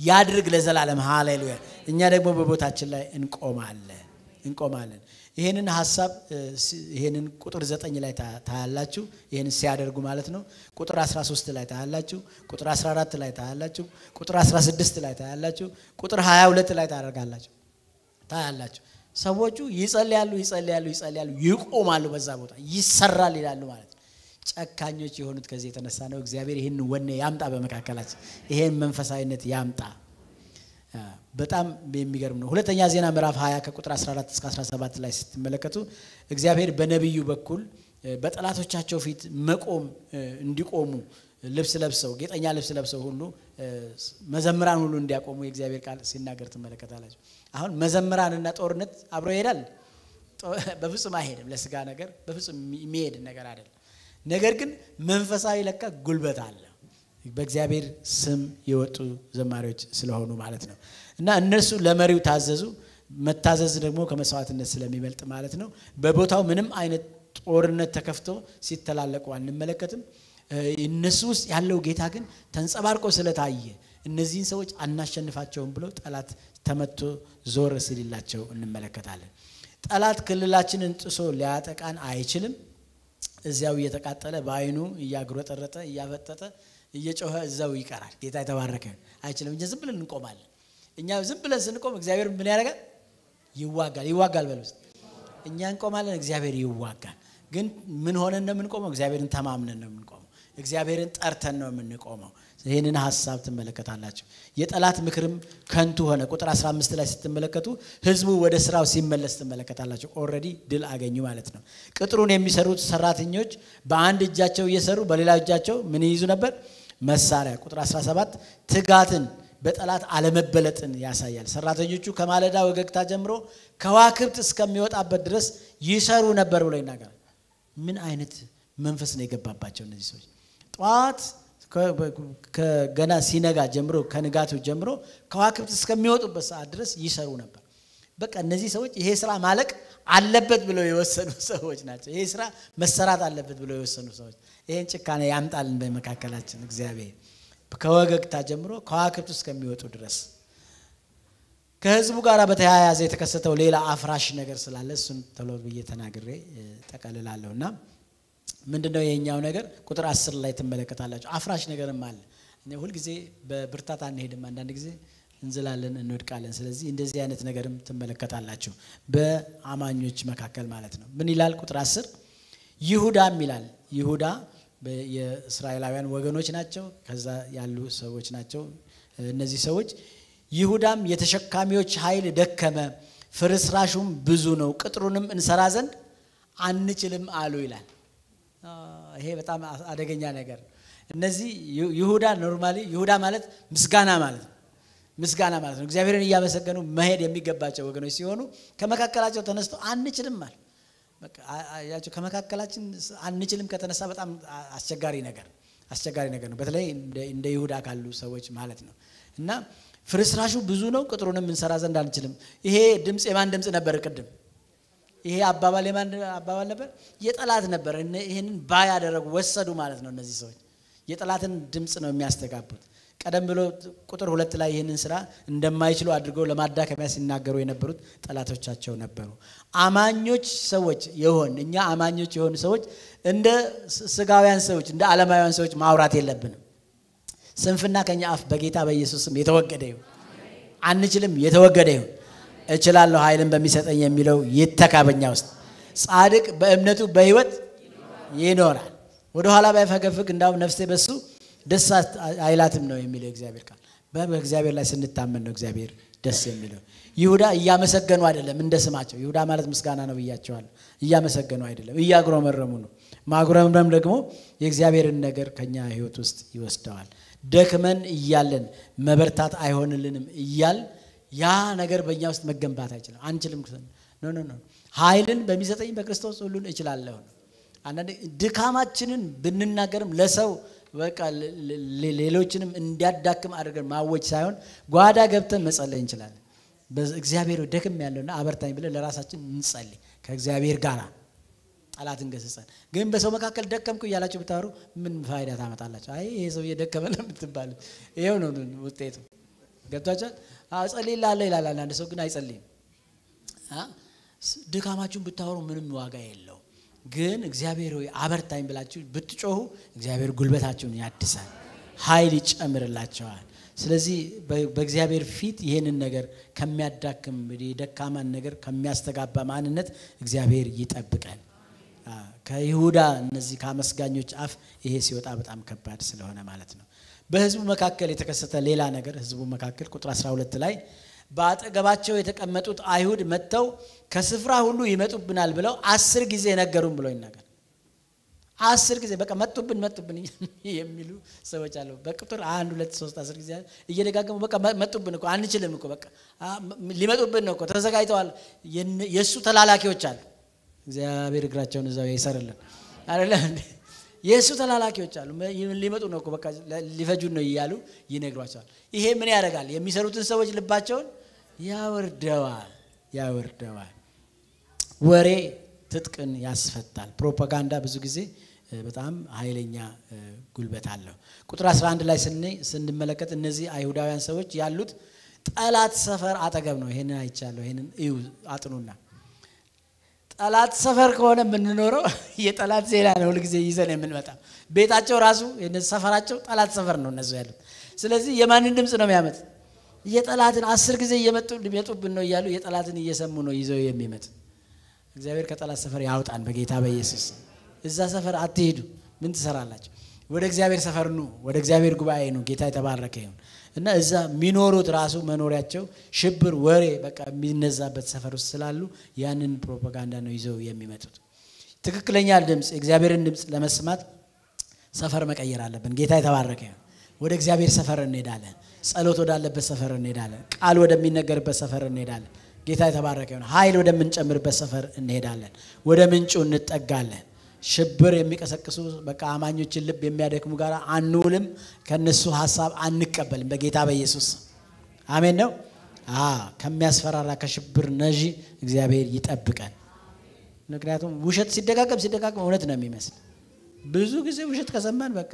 ያድርግ ለዘላለም ሃሌሉያ እኛ ደግሞ በቦታችን ላይ እንቆማለን ይሄንን ሐሳብ ይሄንን ቁጥር 9 ላይ ታያላችሁ ይሄንን ሲያደርጉ ማለት ነው ቁጥር 13 ላይ ታያላችሁ ቁጥር 14 ላይ ታያላችሁ ቁጥር 16 ላይ ታያላችሁ ቁጥር 22 ላይ ታያላችሁ ሰዎቹ ይጸልያሉ ይቆማሉ በዛ ቦታ ይሰራል ይላሉ ማለት ነው ጨካኞች የሆኑት ከዚህ የተነሳ ነው እግዚአብሔር ይሄን ወኔ ያምጣ በመካከላችን ይሄን መንፈሳዊነት ያምጣ በጣም የሚገርም ነው ሁለተኛ ዜና ምዕራፍ 20 ከቁጥር 14 እስከ 17 ላይ ስትመለከቱ እግዚአብሔር በነብዩ በኩል በጠላቶቻቸው ፊት መቆም እንዲቆሙ ልብስ ለብሰው ጌጠኛ ልብስ ለብሰው ሁሉ መዘምራን ሁሉ እንዲያቆሙ የእግዚአብሔር ቃል ሲናገር ተመለከታላችሁ አሁን መዘምራንና ጦርነት አብሮ ይሄዳል በፍጹም አይሄድም ለስጋ ነገር በፍጹም የሚሄድ ነገር አይደለም ነገር ግን መንፈሳዊ ለካ ጉልበት አለ በእግዚአብሔር ስም የወጡ ዘማሪዎች ስለሆኑ ማለት ነው። እና እነሱ ለመሪው ታዘዙ። መታዘዝ ደግሞ ከመስዋዕትነት ስለሚበልጥ ማለት ነው። በቦታው ምንም አይነት ጦርነት ተከፍቶ ሲተላለቁ አንመለከትም። እነሱ ውስጥ ያለው ጌታ ግን ተንጸባርቆ ስለታየ እነዚህን ሰዎች አናሸንፋቸውም ብሎ ጠላት ተመቶ ዞር ሲልላቸው እንመለከታለን። ጠላት ክልላችንን ጥሶ ሊያጠቃን አይችልም። እዚያው እየተቃጠለ በአይኑ እያግሮጠረጠ እያፈጠጠ እየጮኸ እዛው ይቀራል። ጌታ የተባረከ አይችልም። እኛ ዝም ብለን እንቆማለን። እኛ ዝም ብለን ስንቆም እግዚአብሔር ምን ያደርጋል? ይዋጋል በሉስ። እኛ እንቆማለን፣ እግዚአብሔር ይዋጋል። ግን ምን ሆነን ነው የምንቆመው? እግዚአብሔርን ተማምነን ነው የምንቆመው። እግዚአብሔርን ጠርተን ነው የምንቆመው። ይሄንን ሐሳብ ትመለከታላችሁ። የጠላት ምክርም ከንቱ ሆነ። ቁጥር 15 ላይ ስትመለከቱ ህዝቡ ወደ ስራው ሲመለስ ትመለከታላችሁ። ኦሬዲ ድል አገኙ ማለት ነው። ቅጥሩን የሚሰሩት ሰራተኞች በአንድ እጃቸው እየሰሩ በሌላ እጃቸው ምን ይይዙ ነበር? መሳሪያ። ቁጥር 17 ትጋትን በጠላት አለመበለጥን ያሳያል። ሰራተኞቹ ከማለዳ ወገግታ ጀምሮ ከዋክብት እስከሚወጣበት ድረስ ይሰሩ ነበር ብሎ ይናገራል። ምን አይነት መንፈስ ነው የገባባቸው እነዚህ ሰዎች? ጧት ከገና ሲነጋ ጀምሮ ከንጋቱ ጀምሮ ከዋክብት እስከሚወጡበት ሰዓት ድረስ ይሰሩ ነበር። በቃ እነዚህ ሰዎች ይሄ ስራ ማለቅ አለበት ብለው የወሰኑ ሰዎች ናቸው። ይሄ ስራ መሰራት አለበት ብለው የወሰኑ ሰዎች። ይሄን ጭካኔ ያምጣልን በመካከላችን እግዚአብሔር። ከወገግታ ጀምሮ ከዋክብት እስከሚወጡ ድረስ። ከህዝቡ ጋር በተያያዘ የተከሰተው ሌላ አፍራሽ ነገር ስላለ እሱን ተሎ ብዬ ተናግሬ ተቀልላለሁና ምንድነው የኛው ነገር? ቁጥር 10 ላይ ትመለከታላችሁ። አፍራሽ ነገርም አለ። እኛ ሁሉ ጊዜ በብርታት አንሄድም፣ አንዳንድ ጊዜ እንዝላለን እንወድቃለን። ስለዚህ እንደዚህ አይነት ነገርም ትመለከታላችሁ በአማኞች መካከል ማለት ነው። ምን ይላል? ቁጥር 10 ይሁዳም ይላል። ይሁዳ የእስራኤላውያን ወገኖች ናቸው። ከዛ ያሉ ሰዎች ናቸው እነዚህ ሰዎች። ይሁዳም የተሸካሚዎች ኃይል ደከመ፣ ፍርስራሹም ብዙ ነው፣ ቅጥሩንም እንሰራ ዘንድ አንችልም አሉ ይላል። ይሄ በጣም አደገኛ ነገር። እነዚህ ይሁዳ ኖርማሊ ይሁዳ ማለት ምስጋና ማለት ነው። ምስጋና ማለት ነው። እግዚአብሔርን እያመሰገኑ መሄድ የሚገባቸው ወገኖች ሲሆኑ ከመካከላቸው ተነስቶ አንችልም ማለት በቃ ያቸው ከመካከላችን አንችልም ከተነሳ በጣም አስቸጋሪ ነገር ነው። በተለይ እንደ ይሁዳ ካሉ ሰዎች ማለት ነው። እና ፍርስራሹ ብዙ ነው፣ ቅጥሩንም እንሰራ ዘንድ አንችልም። ይሄ ድምጽ የማን ድምጽ ነበር? ቅድም ይሄ አባባል የማን አባባል ነበር? የጠላት ነበር። ይሄንን ባይ ያደረጉ ወሰዱ ማለት ነው። እነዚህ ሰዎች የጠላትን ድምጽ ነው የሚያስተጋቡት። ቀደም ብሎ ቁጥር 2 ላይ ይሄንን ስራ እንደማይችሉ አድርገው ለማዳከሚያ ሲናገሩ የነበሩት ጠላቶቻቸው ነበሩ። አማኞች ሰዎች እኛ አማኞች የሆኑ ሰዎች እንደ ስጋውያን ሰዎች እንደ ዓለማውያን ሰዎች ማውራት የለብንም። ስንፍና ከኛ አፍ በጌታ በኢየሱስ ስም የተወገደ ይሁን። አንችልም የተወገደ ይሁን። እችላለሁ ኃይልን በሚሰጠኝ የሚለው ይተካበኛ ውስጥ ጻድቅ በእምነቱ በህይወት ይኖራል። ወደ ኋላ ባይፈገፍግ እንዳው ነፍሴ በሱ ደስ አይላትም ነው የሚለው እግዚአብሔር ቃል። በእግዚአብሔር ላይ ስንታመን ነው እግዚአብሔር ደስ የሚለው። ይሁዳ እያመሰገኑ አይደለም እንደስማቸው። ይሁዳ ማለት ምስጋና ነው ብያቸዋለሁ። እያመሰገኑ አይደለም፣ እያጉረመረሙ ነው። ማጉረምረም ደግሞ የእግዚአብሔርን ነገር ከኛ ህይወት ውስጥ ይወስደዋል። ደክመን እያለን መበርታት አይሆንልንም እያል ያ ነገር በእኛ ውስጥ መገንባት አይችልም። አንችልም ኖ ኃይልን በሚሰጠኝ በክርስቶስ ሁሉን እችላለሁ። አንዳንዴ ድካማችንን ብንናገርም ለሰው በቃ ሌሎችንም እንዲያዳክም አድርገን ማወጅ ሳይሆን ጓዳ ገብተን መጸለይ እንችላለን። በእግዚአብሔር ደክም ያለውና አበርታኝ ብለን ለራሳችን እንጸልይ ከእግዚአብሔር ጋር ጠላትን ገሰጸን። ግን በሰው መካከል ደከምኩ እያላችሁ ብታወሩ ምን ፋይዳ ታመጣላችሁ? አይ ይሄ ሰው እየደከመ ነው የምትባሉ። ይሄው ነው ውጤቱ። ገብታችኋል? ጸልይላለሁ ይላል አንድ ሰው ግን አይጸልይም። ድካማችሁን ብታወሩ ምንም ዋጋ የለው። ግን እግዚአብሔር ሆይ አበርታኝ ብላችሁ ብትጮሁ እግዚአብሔር ጉልበታችሁን ያድሳል፣ ኃይል ይጨምርላችኋል። ስለዚህ በእግዚአብሔር ፊት ይሄንን ነገር ከሚያዳክም የደካማን ነገር ከሚያስተጋባ ማንነት እግዚአብሔር ይጠብቀን። ከይሁዳ እነዚህ ከአመስጋኞች አፍ ይሄ ሲወጣ በጣም ከባድ ስለሆነ ማለት ነው። በህዝቡ መካከል የተከሰተ ሌላ ነገር ህዝቡ መካከል ቁጥር 12 ላይ በአጠገባቸው የተቀመጡት አይሁድ መተው ከስፍራ ሁሉ ይመጡብናል ብለው 10 ጊዜ ነገሩን ብሎ ይናገር። 10 ጊዜ በቃ መጡብን የሚሉ ሰዎች አሉ። በቁጥር 1 2 3 10 ጊዜ እየደጋገሙ በቃ መጡብን እኮ አንችልም እኮ በቃ ሊመጡብን ነው እኮ ተዘጋጅተዋል። የሱ ተላላኪዎች አሉ። እግዚአብሔር እግራቸውን እዛው ይሰርልን አይደለም እንዴ? የሱ ተላላኪዎች አሉ ሊመጡ ነው እኮ በቃ ሊፈጁን ነው ይያሉ ይነግሯቸዋል ይሄ ምን ያደርጋል የሚሰሩትን ሰዎች ልባቸውን ያወርደዋል ወሬ ትጥቅን ያስፈታል ፕሮፓጋንዳ ብዙ ጊዜ በጣም ኃይለኛ ጉልበት አለው ቁጥር 11 ላይ ስንመለከት እነዚህ አይሁዳውያን ሰዎች ያሉት ጠላት ሰፈር አጠገብ ነው ይሄንን አይቻለሁ ይሄንን እዩ አጥኑና ጠላት ሰፈር ከሆነ ምንኖረው የጠላት ዜና ነው ሁሉ ጊዜ ይዘን የምንመጣው ቤታቸው ራሱ የነሱ ሰፈራቸው ጠላት ሰፈር ነው እነሱ ያሉት ስለዚህ የማንን ድምጽ ነው የሚያመጥ የጠላትን 10 ጊዜ ሊመጡብን ነው ይያሉ የጠላትን እየሰሙ ነው ይዘው የሚመጥ እግዚአብሔር ከጠላት ሰፈር ያውጣን በጌታ በኢየሱስ እዛ ሰፈር አትሄዱ ምን ትሰራላችሁ ወደ እግዚአብሔር ሰፈር ነው ወደ እግዚአብሔር ጉባኤ ነው ጌታ የተባረከ ይሁን እና እዛ ሚኖሩት ራሱ መኖሪያቸው ሽብር ወሬ በቃ የሚነዛበት ሰፈር ውስጥ ስላሉ ያንን ፕሮፓጋንዳ ነው ይዘው የሚመጡት ትክክለኛ ድምጽ እግዚአብሔርን ድምጽ ለመስማት ሰፈር መቀየር አለብን ጌታ የተባረከ ይሁን ወደ እግዚአብሔር ሰፈር እንሄዳለን ጸሎት ወዳለበት ሰፈር እንሄዳለን ቃል ወደሚነገርበት ሰፈር እንሄዳለን ጌታ የተባረከ ይሁን ኃይል ወደምንጨምርበት ሰፈር እንሄዳለን ወደ ምንጩ እንጠጋለን ሽብር የሚቀሰቅሱ በቃ አማኞችን ልብ የሚያደክሙ ጋር አንውልም ከነሱ ሐሳብ አንቀበልም በጌታ በኢየሱስ አሜን ነው ከሚያስፈራራ ከሽብር ነጂ እግዚአብሔር ይጠብቀን ምክንያቱም ውሸት ሲደጋገም እውነት ነው የሚመስል ብዙ ጊዜ ውሸት ከሰማን በቃ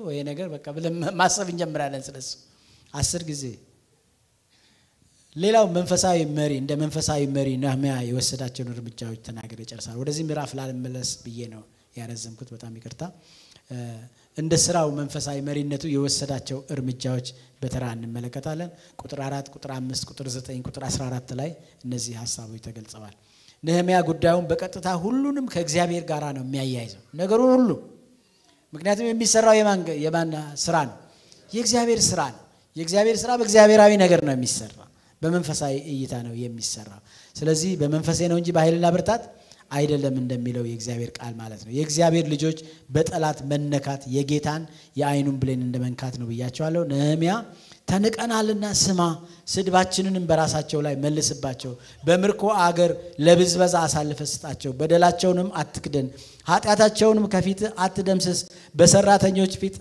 ወይ ነገር በቃ ብለን ማሰብ እንጀምራለን ስለሱ 10 ጊዜ ሌላው መንፈሳዊ መሪ ነህምያ የወሰዳቸው እርምጃዎች ተናግሬ ጨርሳለሁ ወደዚህ ምዕራፍ ላልመለስ ብዬ ነው ያረዘምኩት በጣም ይቅርታ እንደ ስራው መንፈሳዊ መሪነቱ የወሰዳቸው እርምጃዎች በተራ እንመለከታለን ቁጥር 4 ቁጥር 5 ቁጥር 9 ቁጥር 14 ላይ እነዚህ ሐሳቦች ተገልጸዋል ነህምያ ጉዳዩን በቀጥታ ሁሉንም ከእግዚአብሔር ጋር ነው የሚያያይዘው ነገሩ ሁሉ ምክንያቱም የሚሰራው የማን ስራ ነው የእግዚአብሔር ስራ ነው የእግዚአብሔር ስራ በእግዚአብሔራዊ ነገር ነው የሚሰራ በመንፈሳዊ እይታ ነው የሚሰራ ስለዚህ በመንፈሴ ነው እንጂ በኃይልና ብርታት አይደለም እንደሚለው የእግዚአብሔር ቃል ማለት ነው የእግዚአብሔር ልጆች በጠላት መነካት የጌታን የአይኑን ብሌን እንደመንካት ነው ብያቸዋለሁ ነህምያ ተንቀናልና ስማ ስድባችንንም በራሳቸው ላይ መልስባቸው በምርኮ አገር ለብዝበዛ አሳልፈስጣቸው በደላቸውንም አትክደን ኃጢያታቸውንም ከፊት አትደምስስ በሰራተኞች ፊት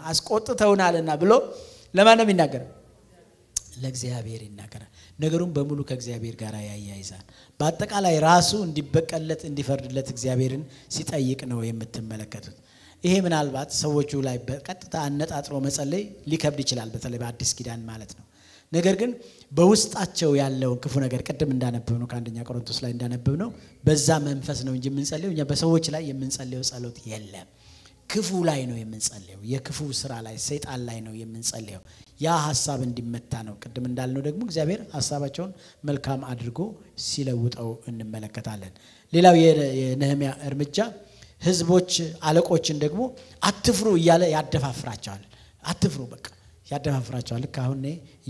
አስቆጥተውናልና ብሎ ለማን ነው የሚናገረው ለእግዚአብሔር ይናገራል ነገሩን በሙሉ ከእግዚአብሔር ጋር ያያይዛል በአጠቃላይ ራሱ እንዲበቀለት እንዲፈርድለት እግዚአብሔርን ሲጠይቅ ነው የምትመለከቱት ይሄ ምናልባት ሰዎቹ ላይ በቀጥታ አነጣጥሮ መጸለይ ሊከብድ ይችላል በተለይ በአዲስ ኪዳን ማለት ነው ነገር ግን በውስጣቸው ያለው ክፉ ነገር ቀደም እንዳነበብነው ከአንደኛ ቆሮንቶስ ላይ እንዳነበብነው በዛ መንፈስ ነው እንጂ የምንጸልየው እኛ በሰዎች ላይ የምንጸልየው ጸሎት የለም ክፉ ላይ ነው የምንጸልየው የክፉ ስራ ላይ ሰይጣን ላይ ነው የምንጸልየው ያ ሐሳብ እንዲመታ ነው ቀደም እንዳልነው ደግሞ እግዚአብሔር ሐሳባቸውን መልካም አድርጎ ሲለውጠው እንመለከታለን ሌላው የነህምያ እርምጃ ህዝቦች አለቆችን ደግሞ አትፍሩ ይያለ ያደፋፍራቸዋል አትፍሩ በቃ ያደፋፍራቸዋል ካሁን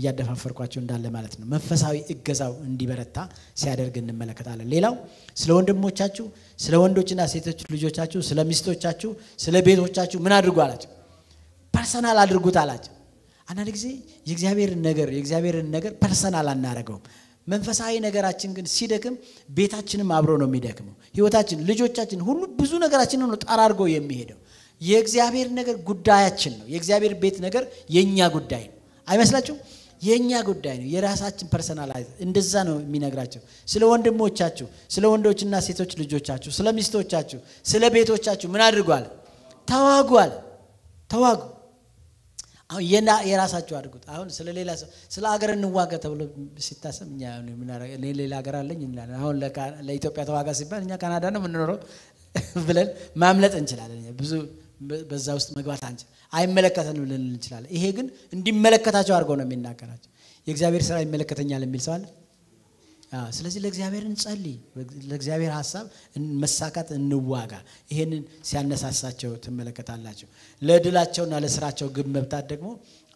ያደፋፈርኳቸው እንዳለ ማለት ነው መንፈሳዊ እገዛው እንዲበረታ ሲያደርግ እንመለከታለን ሌላው ስለ ወንድሞቻችሁ ስለ ወንዶችና ሴቶች ልጆቻችሁ ስለ ሚስቶቻችሁ ስለ ቤቶቻችሁ ምን አድርጉ አላችሁ ፐርሰናል አድርጉት አላችሁ አንዳንድ ጊዜ የእግዚአብሔርን ነገር ፐርሰናል አናረገው መንፈሳዊ ነገራችን ግን ሲደክም ቤታችንም አብሮ ነው የሚደክመው ህይወታችን ልጆቻችን ሁሉ ብዙ ነገራችን ነው ጣራርጎ የሚሄደው የእግዚአብሔር ነገር ጉዳያችን ነው የእግዚአብሔር ቤት ነገር የኛ ጉዳይ ነው አይመስላችሁም የኛ ጉዳይ ነው የራሳችን ፐርሰናላይዝ እንደዛ ነው የሚነግራቸው ስለ ወንድሞቻችሁ ስለ ወንዶችና ሴቶች ልጆቻችሁ ስለ ሚስቶቻችሁ ስለ ቤቶቻችሁ ምን አድርጓል ተዋጉ አሁን የራሳችሁ አድርጉት አሁን ስለ ሌላ ስለ ሀገር እንዋጋ ተብሎ ሲታሰብ እኛ ሌላ ሀገር አለኝ እንላለን አሁን ለኢትዮጵያ ተዋጋ ሲባል እኛ ካናዳ ነው የምንኖረው ብለን ማምለጥ እንችላለን ብዙ በዛ ውስጥ መግባት አንችል አይመለከተንም ልንል እንችላለን ይሄ ግን እንዲመለከታቸው አድርጎ ነው የሚናገራቸው የእግዚአብሔር ስራ ይመለከተኛል የሚል ሰው አለ ስለዚህ ለእግዚአብሔር እንጸልይ ለእግዚአብሔር ሐሳብ መሳካት እንዋጋ ይሄንን ሲያነሳሳቸው ትመለከታላችሁ ለድላቸውና ለስራቸው ግብ መብታት ደግሞ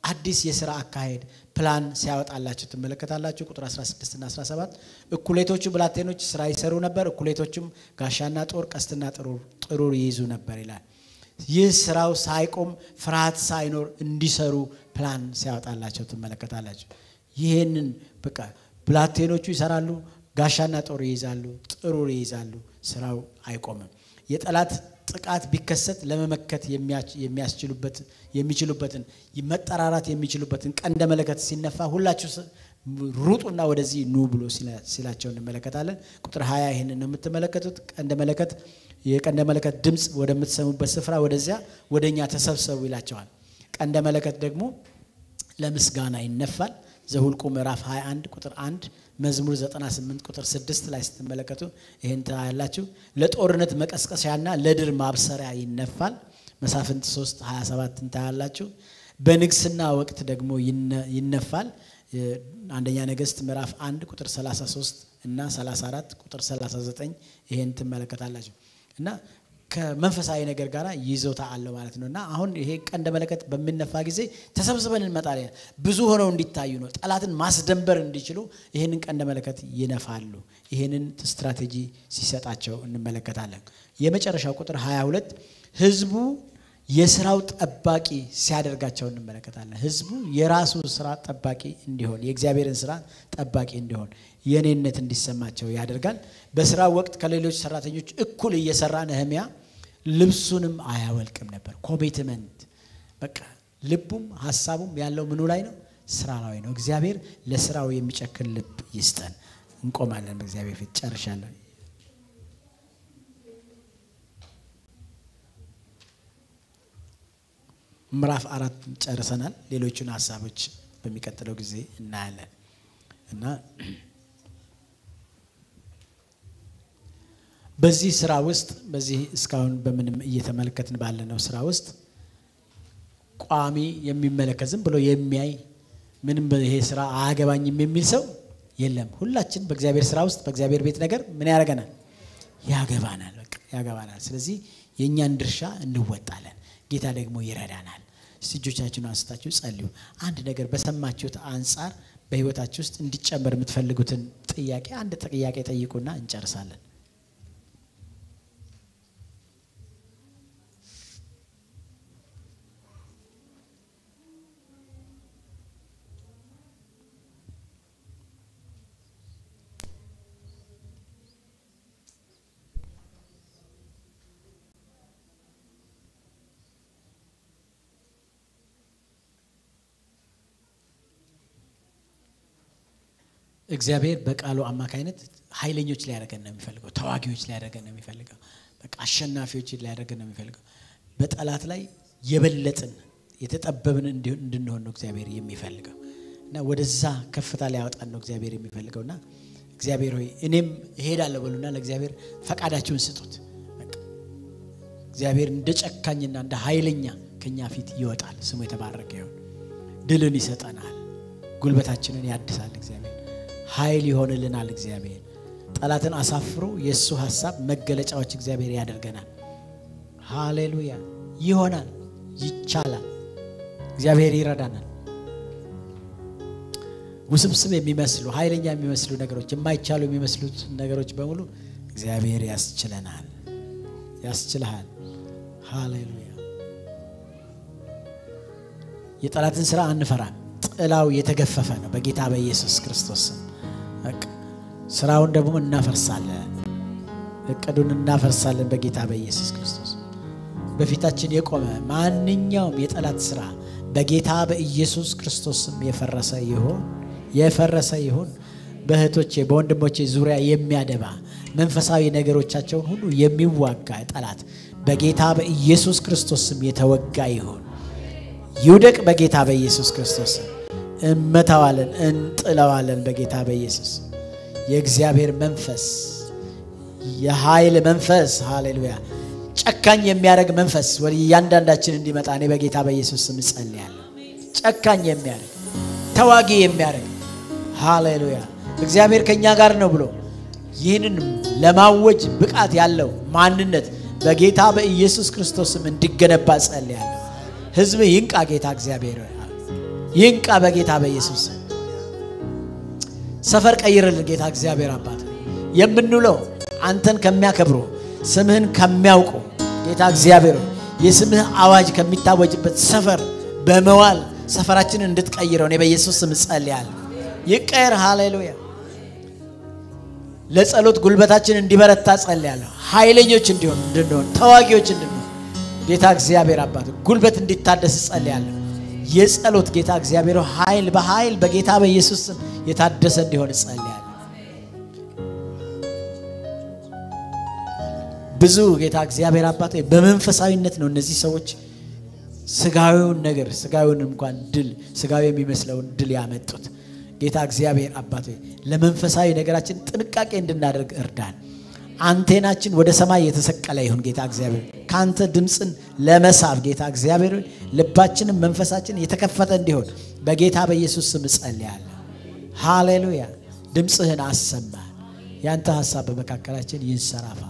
አዲስ የሥራ አካሄድ ፕላን ሲያወጣላችሁ ትመለከታላችሁ ቁጥር 16 እና 17 እኩሌቶቹ ብላቴኖች ስራ ይሰሩ ነበር እኩሌቶቹም ጋሻና ጦር ቀስትና ጥሩር ይይዙ ነበር ይላል ይህ ስራው ሳይቆም ፍርሃት ሳይኖር እንዲሰሩ ፕላን ሲያወጣላችሁ ትመለከታላችሁ ይሄንን በቃ ብላቴኖቹ ይሰራሉ ጋሻና ጦር ይይዛሉ ጥሩር ይይዛሉ ስራው አይቆምም የጠላት ጥቃት ቢከሰት ለመመከት የሚችሉበትን መጠራራት የሚችሉበትን ቀንደ መለከት ሲነፋ ሁላችሁ ሩጡና ወደዚህ ኑ ብሎ ሲላቸው እንመለከታለን። ቁጥር 20 ይሄንን ነው የምትመለከቱት። የቀንደ መለከት ድምጽ ወደምትሰሙበት ስፍራ ወደዚያ ወደኛ ተሰብሰቡ ይላቸዋል። ቀንደ መለከት ደግሞ ለምስጋና ይነፋል። ዘሁልቁ ምዕራፍ 21 ቁጥር 1 መዝሙር 98 ቁጥር 6 ላይ ስትመለከቱ ይሄን ታያላችሁ። ለጦርነት መቀስቀሻና ለድል ማብሰሪያ ይነፋል። መሳፍንት 3:27 ታያላችሁ። በንግስና ወቅት ደግሞ ይነፋል። አንደኛ ነገሥት ምዕራፍ 1 ቁጥር 33 እና 34 ቁጥር 39 ይሄን ትመለከታላችሁ። እና ከመንፈሳዊ ነገር ጋር ይዞታ አለው ማለት ነውና አሁን ይሄ ቀንደ መለከት በሚነፋ ጊዜ ተሰብስበን እንመጣለን። ብዙ ሆነው እንዲታዩ ነው፣ ጠላትን ማስደንበር እንዲችሉ ይሄንን ቀንደ መለከት ይነፋሉ። ይሄንን ስትራቴጂ ሲሰጣቸው እንመለከታለን። የመጨረሻው ቁጥር 22 ህዝቡ የሥራው ጠባቂ ሲያደርጋቸው እንመለከታለን። ህዝቡ የራሱ ስራ ጠባቂ እንዲሆን የእግዚአብሔርን ስራ ጠባቂ እንዲሆን የኔነት እንዲሰማቸው ያደርጋል። በስራው ወቅት ከሌሎች ሰራተኞች እኩል እየሰራ ነህምያ ልብሱንም አያወልቅም ነበር። ኮሚትመንት በቃ ልቡም ሐሳቡም ያለው ምኑ ላይ ነው? ስራ ላይ ነው። እግዚአብሔር ለስራው የሚጨክን ልብ ይስጠን። እንቆማለን በእግዚአብሔር ፊት። ጨርሻለሁ። ምዕራፍ 4 ጨርሰናል። ሌሎቹን ሐሳቦች በሚቀጥለው ጊዜ እናያለን እና በዚህ ስራ ውስጥ በዚህ እስካሁን በምንም እየተመለከትን ባለነው ስራ ውስጥ ቋሚ የሚመለከት ዝም ብሎ የሚያይ ምንም ይሄ ስራ አያገባኝም የሚል ሰው የለም። ሁላችን በእግዚአብሔር ስራ ውስጥ በእግዚአብሔር ቤት ነገር ምን ያደርገናል? ያገባናል። በቃ ያገባናል። ስለዚህ የኛን ድርሻ እንወጣለን። ጌታ ደግሞ ይረዳናል። እጆቻችሁን አንስታችሁ ጸልዩ። አንድ ነገር በሰማችሁት አንፃር በህይወታችሁ ውስጥ እንዲጨመር የምትፈልጉትን ጥያቄ አንድ ጥያቄ ጠይቁና እንጨርሳለን። እግዚአብሔር በቃሉ አማካይነት ኃይለኞች ላይ ያደርገን ነው የሚፈልገው። ተዋጊዎች ላይ ያደርገን ነው የሚፈልገው። በቃ አሸናፊዎች ላይ ያደርገን ነው የሚፈልገው። በጠላት ላይ የበለጥን የተጠበብን እንድንሆን ነው እግዚአብሔር የሚፈልገው እና ወደዛ ከፍታ ላይ ያወጣን ነው እግዚአብሔር የሚፈልገውና እግዚአብሔር ሆይ እኔም እሄዳለሁ በሉና ለእግዚአብሔር ፈቃዳችሁን ስጡት። በቃ እግዚአብሔር እንደ ጨካኝና እንደ ኃይለኛ ከኛ ፊት ይወጣል። ስሙ የተባረከ ይሁን። ድልን ይሰጠናል። ጉልበታችንን ያድሳል እግዚአብሔር። ኃይል ይሆንልናል እግዚአብሔር። ጠላትን አሳፍሮ የሱ ሐሳብ መገለጫዎች እግዚአብሔር ያደርገናል። ሃሌሉያ። ይሆናል፣ ይቻላል። እግዚአብሔር ይረዳናል። ውስብስብ የሚመስሉ ኃይለኛ የሚመስሉ ነገሮች የማይቻሉ የሚመስሉት ነገሮች በሙሉ እግዚአብሔር ያስችለናል፣ ያስችላል። ሃሌሉያ። የጠላትን ሥራ አንፈራም። ጥላው የተገፈፈ ነው በጌታ በኢየሱስ ክርስቶስ። በቃ ስራውን ደግሞ እናፈርሳለን፣ እቅዱን እናፈርሳለን በጌታ በኢየሱስ ክርስቶስ። በፊታችን የቆመ ማንኛውም የጠላት ስራ በጌታ በኢየሱስ ክርስቶስም የፈረሰ ይሁን። በእህቶቼ በወንድሞቼ ዙሪያ የሚያደባ መንፈሳዊ ነገሮቻቸውን ሁሉ የሚዋጋ ጠላት በጌታ በኢየሱስ ክርስቶስም የተወጋ ይሁን። ይውደቅ በጌታ በኢየሱስ ክርስቶስ። እመታዋለን፣ እንጥለዋለን በጌታ በኢየሱስ። የእግዚአብሔር መንፈስ የኃይል መንፈስ ሃሌሉያ ጨካኝ የሚያደርግ መንፈስ ወደ እያንዳንዳችን እንዲመጣ እኔ በጌታ በኢየሱስ ስም ጸልያለሁ። ጨካኝ የሚያደርግ ተዋጊ የሚያደርግ ሃሌሉያ እግዚአብሔር ከኛ ጋር ነው ብሎ ይህንን ለማወጅ ብቃት ያለው ማንነት በጌታ በኢየሱስ ክርስቶስ ስም እንዲገነባ ጸልያለሁ። ህዝብ ይንቃ ጌታ እግዚአብሔር ይንቃ በጌታ በኢየሱስ። ሰፈር ቀይርልን ጌታ እግዚአብሔር አባት። የምንውለው አንተን ከሚያከብሩ ስምህን ከሚያውቁ ጌታ እግዚአብሔር የስምህ አዋጅ ከሚታወጅበት ሰፈር በመዋል ሰፈራችንን እንድትቀይረው እኔ በኢየሱስ ስም ጸልያለሁ። ይቀየር። ሃሌሉያ ለጸሎት ጉልበታችን እንዲበረታ ጸልያለሁ ኃይለኞች እንድንሆን ተዋጊዎች እንድንሆን ጌታ እግዚአብሔር አባት ጉልበት እንዲታደስ ጸልያለሁ የጸሎት ጌታ እግዚአብሔር ኃይል በኃይል በጌታ በኢየሱስ ስም የታደሰ እንዲሆን ጸልያለሁ ብዙ ጌታ እግዚአብሔር አባት በመንፈሳዊነት ነው እነዚህ ሰዎች ስጋዊውን ነገር ስጋዊውን እንኳን ድል ስጋዊ የሚመስለውን ድል ያመጡት ጌታ እግዚአብሔር አባት ለመንፈሳዊ ነገራችን ጥንቃቄ እንድናደርግ እርዳን አንቴናችን ወደ ሰማይ የተሰቀለ ይሁን ጌታ እግዚአብሔር ካንተ ድምጽን ለመሳብ ጌታ እግዚአብሔር ልባችንን መንፈሳችን የተከፈተ እንዲሆን በጌታ በኢየሱስ ስም ጸልያለሁ ሃሌሉያ ድምጽህን አሰማ ያንተ ሐሳብ በመካከላችን ይንሰራፋ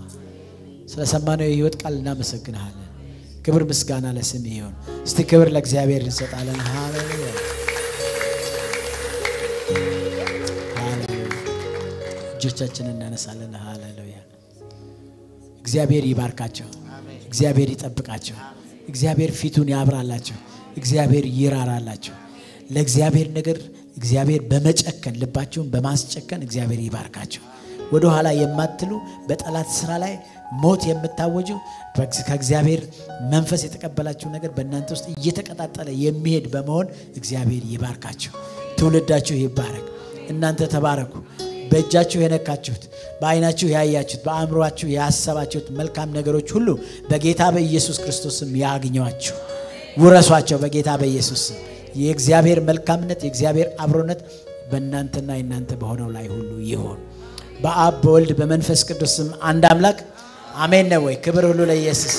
ስለሰማነው የሕይወት ቃል እናመሰግናለን ክብር ምስጋና ለስም ይሁን እስቲ ክብር ለእግዚአብሔር እንሰጣለን ሃሌሉያ እጆቻችንን እናነሳለን ሃሌሉያ እግዚአብሔር ይባርካቸው እግዚአብሔር ይጠብቃቸው እግዚአብሔር ፊቱን ያብራላቸው እግዚአብሔር ይራራላቸው ለእግዚአብሔር ነገር እግዚአብሔር በመጨከን ልባቸውን በማስጨከን እግዚአብሔር ይባርካቸው ወደ ኋላ የማትሉ በጠላት ስራ ላይ ሞት የምታወጁ ከእግዚአብሔር መንፈስ የተቀበላችሁ ነገር በእናንተ ውስጥ እየተቀጣጠለ የሚሄድ በመሆን እግዚአብሔር ይባርካቸው ትውልዳችሁ ይባረክ እናንተ ተባረኩ በእጃችሁ የነካችሁት በአይናችሁ ያያችሁት በአእምሮአችሁ ያሰባችሁት መልካም ነገሮች ሁሉ በጌታ በኢየሱስ ክርስቶስም ያግኙአችሁ ውረሷቸው በጌታ በኢየሱስ የእግዚአብሔር መልካምነት የእግዚአብሔር አብሮነት በእናንተና እናንተ በሆነው ላይ ሁሉ ይሁን በአብ በወልድ በመንፈስ ቅዱስም አንድ አምላክ አሜን ነው ወይ ክብር ሁሉ ለኢየሱስ